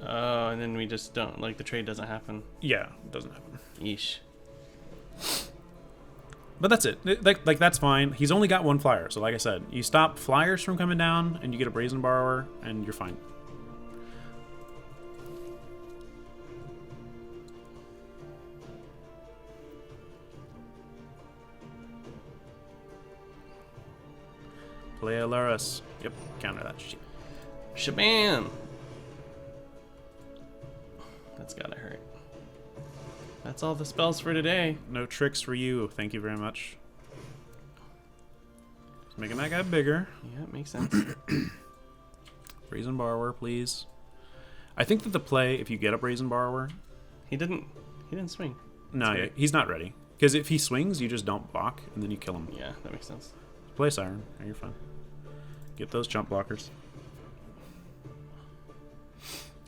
Oh, and then we just don't... Like, the trade doesn't happen. Yeah, it doesn't happen. Yeesh. But that's it. Like that's fine. He's only got 1 flyer, so like I said, you stop flyers from coming down, and you get a Brazen Borrower, and you're fine. Play a Luris. Yep, counter that shit. Shabam! That's gotta hurt. That's all the spells for today. No tricks for you. Thank you very much. Just making that guy bigger. Yeah, it makes sense. Brazen Borrower, please. I think that the play, if you get a Brazen Borrower... He didn't swing. No, he's not ready. Because if he swings, you just don't block, and then you kill him. Yeah, that makes sense. Play Siren. Yeah, you're fine. Get those jump blockers.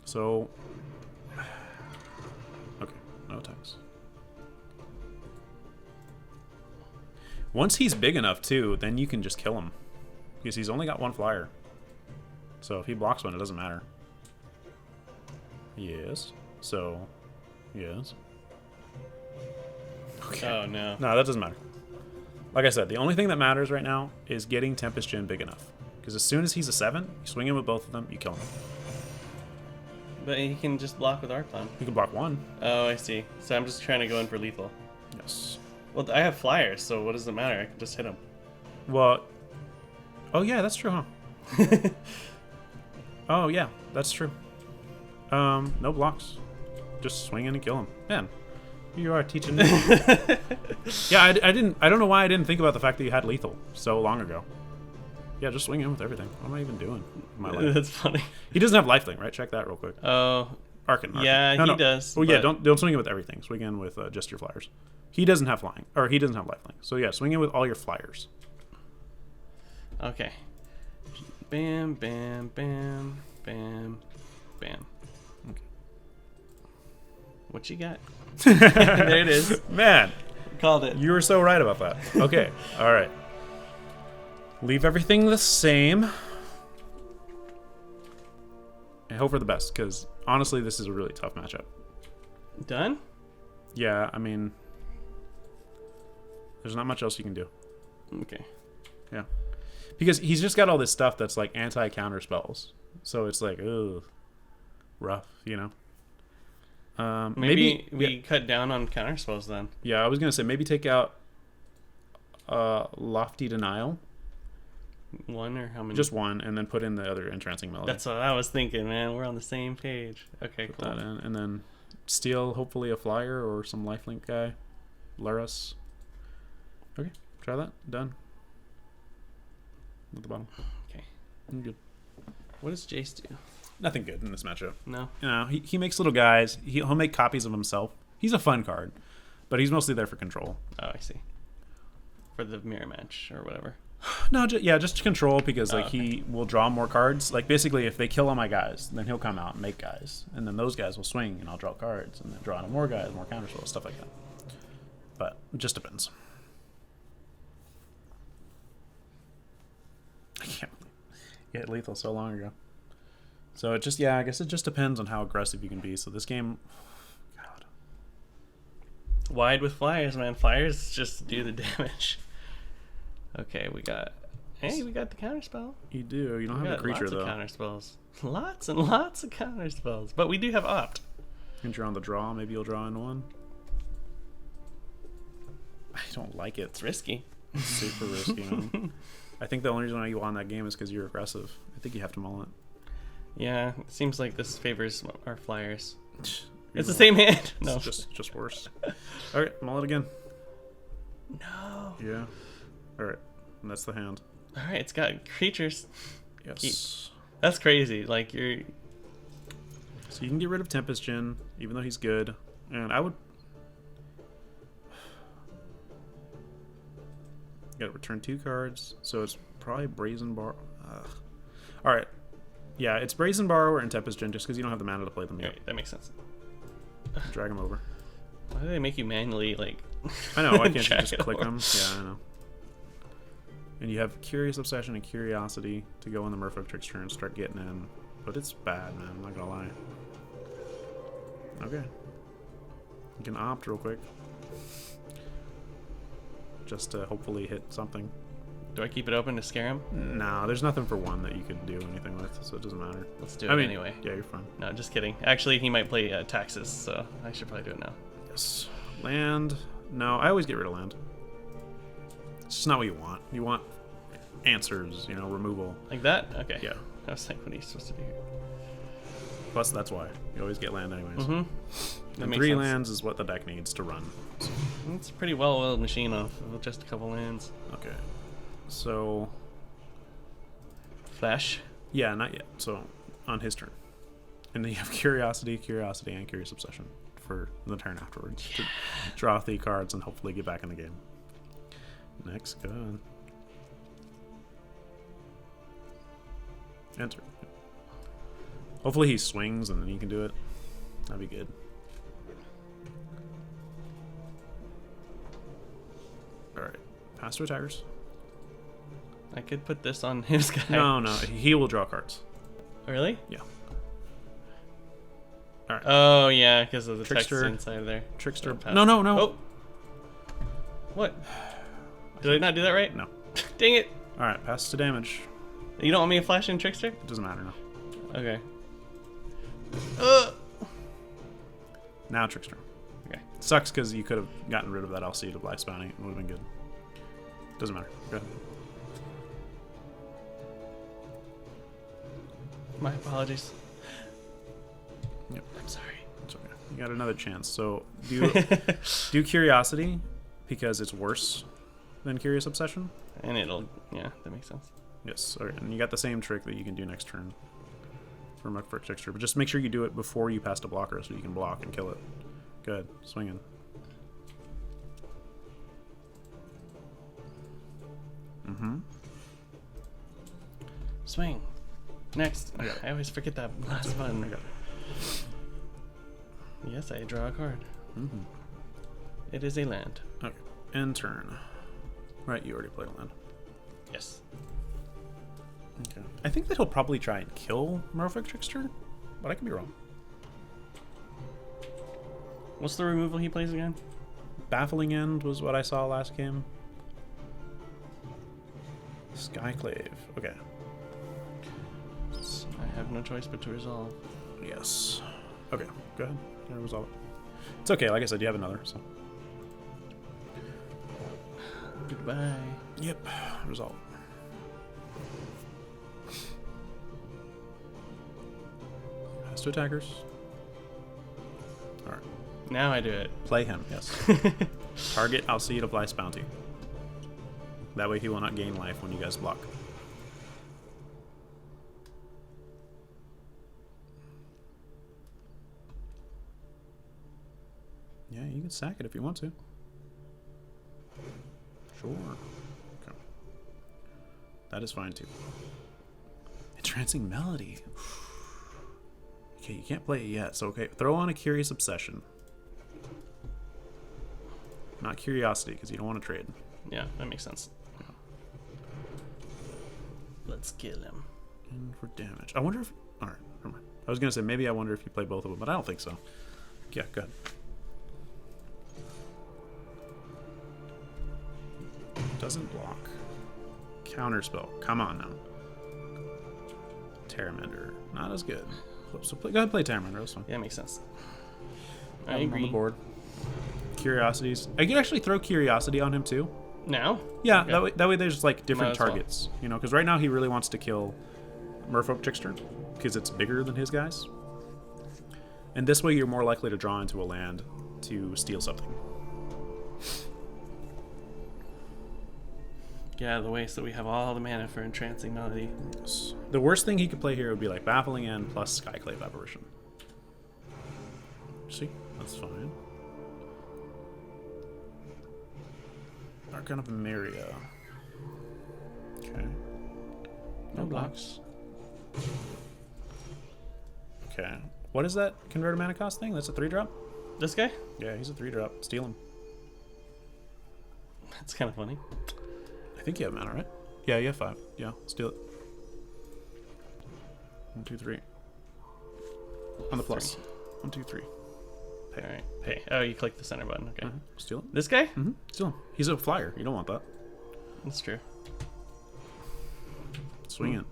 So... Okay, no attacks. Once he's big enough, too, then you can just kill him. Because he's only got one flyer. So if he blocks one, it doesn't matter. Yes. So... Yes. Okay. Oh, no. No, that doesn't matter. Like I said, the only thing that matters right now is getting Tempest Djinn big enough. Because as soon as he's a 7, you swing him with both of them, you kill him. But he can just block with Arclan. You can block one. Oh, I see. So I'm just trying to go in for lethal. Yes. Well, I have flyers, so what does it matter? I can just hit him. Well... Oh, yeah, that's true, huh? Oh, yeah, that's true. No blocks. Just swing in and kill him. Man, you are teaching me. Yeah, I don't know why I didn't think about the fact that you had lethal so long ago. Yeah, just swing in with everything. What am I even doing in my life? That's funny. He doesn't have lifelink, right? Check that real quick. Oh. Arcan. Yeah, no, he no. does. Oh, yeah, don't swing in with everything. Swing in with just your flyers. He doesn't have flying, or he doesn't have lifelink. So yeah, swing in with all your flyers. Okay. Bam, bam, bam, bam, bam. Okay. What you got? There it is. Man, Called it. you were so right about that. Okay, all right. Leave everything the same. And hope for the best, because honestly, this is a really tough matchup. Done? Yeah, I mean, there's not much else you can do. Okay. Yeah. Because he's just got all this stuff that's like anti-counter spells. So it's like, ugh, rough, you know? Maybe we yeah, cut down on counter spells then. yeah, I was going to say maybe take out Lofty Denial. One or how many? Just one, and then put in the other Entrancing Melody. That's what I was thinking, man. We're on the same page. Okay, Put cool. that in, and then steal hopefully a flyer or some lifelink guy. Laris. Okay, try that. Done. At the bottom. Okay. I'm good. What does Jace do? Nothing good in this matchup. No? You know, he makes little guys. He'll make copies of himself. He's a fun card, but he's mostly there for control. Oh, I see. For the mirror match or whatever. No, just control, because like okay. he will draw more cards. Like basically, if they kill all my guys, then he'll come out and make guys, and then those guys will swing, and I'll draw cards, and then draw into more guys, more counter spells, stuff like that. But it just depends. I can't believe he hit lethal so long ago. So it just, yeah, I guess it just depends on how aggressive you can be. So this game, God. Wide with flyers, man. Flyers just do the damage. Okay, we got the counter spell. You do. You don't We have a got creature, lots though. of counter spells. Lots and lots of counter spells. But we do have opt. Since you're on the draw, maybe you'll draw into one. I don't like it. It's risky. It's super risky, man. I think the only reason why you won that game is because you're aggressive. I think you have to mull it. Yeah, it seems like this favors our flyers. You're It's the same hand. No. It's just worse. All right, mull it again. No. Yeah. All right, and that's the hand. All right, it's got creatures. Yes. That's crazy. Like you're. So you can get rid of Tempest Djinn, even though he's good, and I would. Got to return 2 cards, so it's probably Brazen Bar. All right. Yeah, it's Brazen Borrower and Tempest Djinn, just because you don't have the mana to play them yet. Right, that makes sense. Drag them over. Why do they make you manually like? I know. Why can't you drag just it click over? them? Yeah, I know. And you have Curious Obsession and Curiosity to go on the Merfolk Tricks turn, start getting in. But it's bad, man. I'm not gonna lie. Okay. You can opt real quick. Just to hopefully hit something. Do I keep it open to scare him? No, there's nothing for one that you could do anything with, so it doesn't matter. Let's do it anyway. Yeah, you're fine. No, just kidding. Actually, he might play taxes, so I should probably do it now. Yes. Land. No, I always get rid of land. It's just not what you want. You want answers, removal. Like that? Okay. Yeah. I was like, what are you supposed to do here? Plus, that's why. You always get land anyways. Mm-hmm. And makes 3 sense. lands is what the deck needs to run. So, It's a pretty well-oiled machine off of just a couple lands. okay. So, Flash. yeah, not yet. So, on his turn. And then you have Curiosity, and Curious Obsession for the turn afterwards. To draw 3 cards and hopefully get back in the game. Next, go on. Enter. Hopefully he swings and then you can do it. That'd be good. Alright. Pass to attackers. I could put this on his guy. No, he will draw cards. Really? Yeah. Alright. Oh, yeah, because of the Trickster. text inside there. Trickster. Pass. No. Oh. What? Did I not do that right? No. Dang it. Alright, pass to damage. You don't want me to flash in Trickster? It doesn't matter now. Okay. Now Trickster. Okay. Sucks because you could have gotten rid of that LC to Black Bounty. It would have been good. Doesn't matter. Go ahead. My apologies. Yep. I'm sorry. It's okay. You got another chance. So do Curiosity because it's worse than Curious Obsession. And it'll, yeah, that makes sense. Yes. Okay. And you got the same trick that you can do next turn for Trickster, but just make sure you do it before you pass the blocker so you can block and kill it. Good. Swinging. Mm-hmm. Swing. Next. I got it. I always forget that last button. I got it. Yes, I draw a card. Mm-hmm. It is a land. Okay. End turn. Right, you already played a land. Yes. Okay. I think that he'll probably try and kill Merfolk Trickster, but I could be wrong. What's the removal he plays again? Baffling End was what I saw last game. Skyclave. Okay. I have no choice but to resolve. Yes. Okay, go ahead. Gotta resolve it. It's okay, like I said, you have another, so. Goodbye. Yep, resolve. Pass to attackers. Alright. Now I do it. Play him, yes. Target Alcide of Life's Bounty. That way he will not gain life when you guys block. Yeah, you can sack it if you want to. Sure. Okay. That is fine too. Entrancing Melody. Okay, you can't play it yet, so okay. Throw on a Curious Obsession. Not Curiosity, because you don't want to trade. Yeah, that makes sense. Let's kill him. And for damage. I wonder if... Alright, never mind. I was going to say, maybe I wonder if you play both of them, but I don't think so. Yeah, go ahead. Doesn't block. Counterspell. Come on now. Terramender. Not as good. So go ahead and play Terramender. That's fine. Yeah, makes sense. I Have him agree. on the board. Curiosities. I could actually throw Curiosity on him too. Now? Yeah, Okay. that way there's like Might different as well. targets. You know, because right now he really wants to kill Merfolk Trickster because it's bigger than his guys. And this way you're more likely to draw into a land to steal something. Yeah, the waste that we have all the mana for Entrancing Melody. The worst thing he could play here would be like Baffling End plus Skyclave Apparition. See? That's fine. Archon of Maria. Okay. No blocks. Okay. What is that converted mana cost thing? That's a 3-drop? This guy? Yeah, he's a 3-drop. Steal him. That's kind of funny. I think you have mana, right? Yeah, you have 5. Yeah, steal it. 1, 2, 3. On the plus. 1, 2, 3. Pay. Alright. Pay. Oh, you click the center button. Okay. Steal it. This guy? Mm-hmm. Steal him. He's a flyer. You don't want that. That's true. Swing it.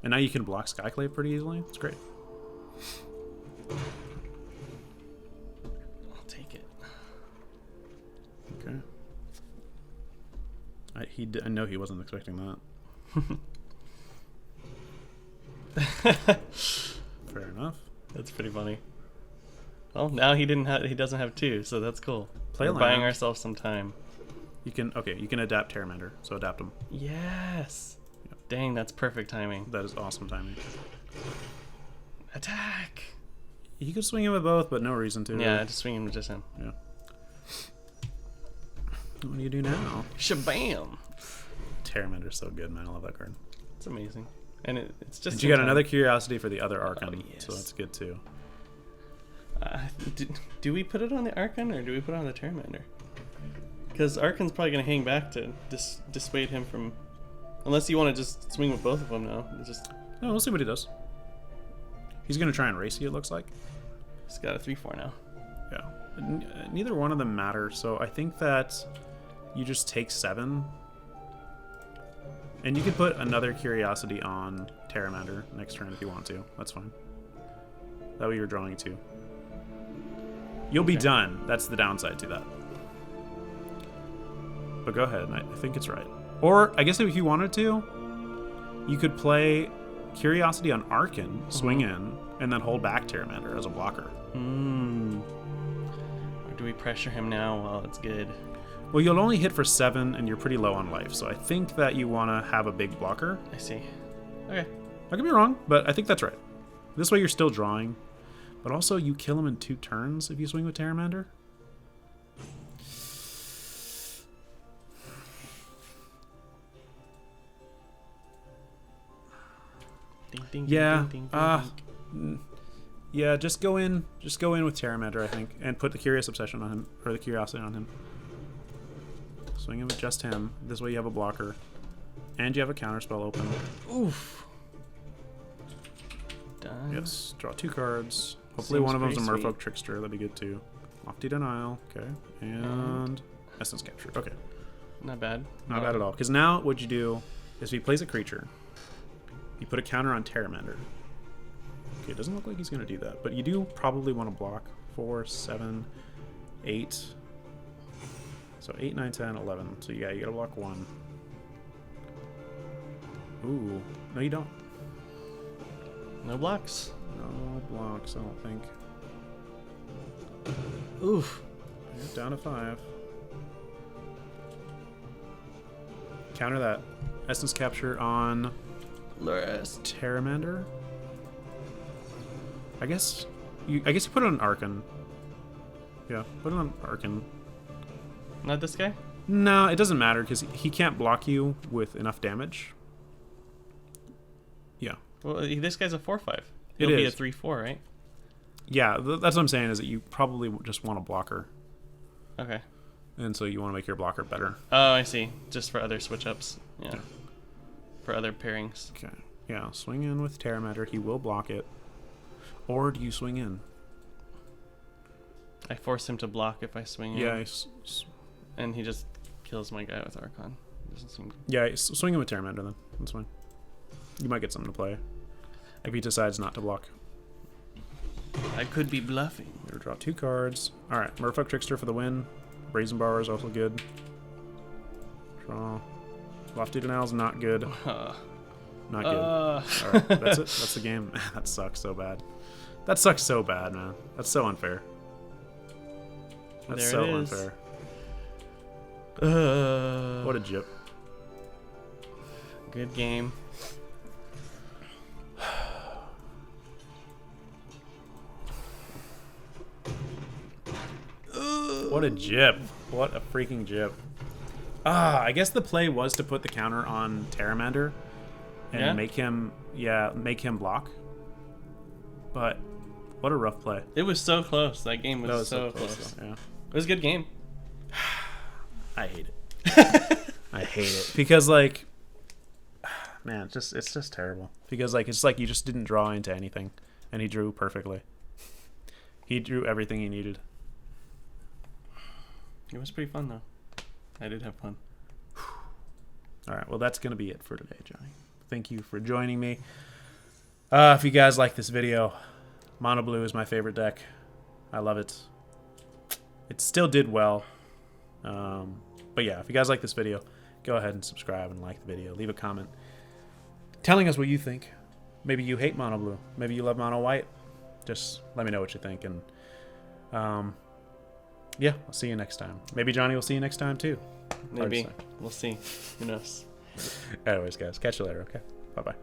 And now you can block Skyclave pretty easily. It's great. I'll take it. Okay. I know he wasn't expecting that. Fair enough. That's pretty funny. Well, now he doesn't have 2, so that's cool. Play We're land. buying ourselves some time. You can adapt Terramander, so adapt him. Yes. Yep. Dang, that's perfect timing. That is awesome timing. Attack. You could swing him with both, but no reason to. Yeah, just swing him with just him. Yeah. What do you do now? Shabam. Terramander's so good, man. I love that card. It's amazing. And it's just. And you got another curiosity for the other Archon, yes. so that's good too. Do we put it on the Archon or do we put it on the Terramander? Because Archon's probably going to hang back to dissuade him from... Unless you want to just swing with both of them now. No, we'll see what he does. He's going to try and race you, it looks like. He's got a 3/4 now. Yeah. Neither one of them matter, so I think that you just take 7. And you could put another curiosity on Terramander next turn if you want to. That's fine. That way you're drawing 2. You'll be done. That's the downside to that. But go ahead. I think it's right. Or, I guess if you wanted to, you could play Curiosity on Archon, swing in, and then hold back Terramander as a blocker. Or do we pressure him now while it's good? Well, you'll only hit for 7, and you're pretty low on life, so I think that you want to have a big blocker. I see. Okay. I could be wrong, but I think that's right. This way you're still drawing, but also you kill him in 2 turns if you swing with Terramander. Ding, ding, Yeah. ding, ding, ding. Yeah, just go in with Terramander, I think, and put the Curious Obsession on him, or the Curiosity on him. Swing him with just him. This way you have a blocker, and you have a counterspell open. Oof. Done. Yes, draw 2 cards. Hopefully Seems one of them's a pretty Merfolk sweet. Trickster. That'd be good too. Lofty Denial. Okay, and Essence Capture. Okay, Not bad. not bad at all. Because now what you do is if he plays a creature, you put a counter on Terramander. Okay, it doesn't look like he's going to do that, but you do probably want to block 4, 7, 8. So 8, 9, 10, 11. So yeah, you got to block 1. Ooh, no, you don't. No blocks. No blocks, I don't think. Oof. Yeah, down to 5. Counter that. Essence Capture on Lurist. Terramander. I guess you put it on Archon. Yeah, put it on Archon. Not this guy? No, it doesn't matter because he can't block you with enough damage. Yeah. Well, this guy's a 4/5. It He'll be a is. 3/4, right? Yeah, that's what I'm saying is that you probably just want a blocker. Okay. And so you want to make your blocker better. Oh, I see. Just for other switch ups. Yeah. For other pairings. Okay. Yeah, swing in with Terramander. He will block it. Or do you swing in? I force him to block if I swing in. Yeah, And he just kills my guy with Archon. Doesn't seem good. yeah, swing in with Terramander then. That's fine. You might get something to play. If he decides not to block. I could be bluffing. We'll draw 2 cards. Alright, Merfolk Trickster for the win. Brazen Bar is also good. Draw. Lofty Denial's not good. Not good. Alright, that's it. That's the game. That sucks so bad. That sucks so bad, man. That's so unfair. That's There so it is. unfair. Uh, What a jip. good game. What a jip. What a freaking jip. I guess the play was to put the counter on Terramander and Yeah? make him block. But what a rough play. It was so close. That game was, That was so close. though, yeah. It was a good game. I hate it. I hate it because like, man, it's just terrible. Because like it's like you just didn't draw into anything, and he drew perfectly. He drew everything he needed. It was pretty fun, though. I did have fun. All right, well that's gonna be it for today, Johnny. Thank you for joining me. If you guys like this video, Mono Blue is my favorite deck. I love it. It still did well. But yeah, if you guys like this video, go ahead and subscribe and like the video. Leave a comment telling us what you think. Maybe you hate Mono Blue. Maybe you love Mono White. Just let me know what you think. And Yeah, I'll see you next time. Maybe Johnny will see you next time too. Hard to Maybe. say. We'll see. Who knows? Anyways, guys, catch you later. Okay, bye bye.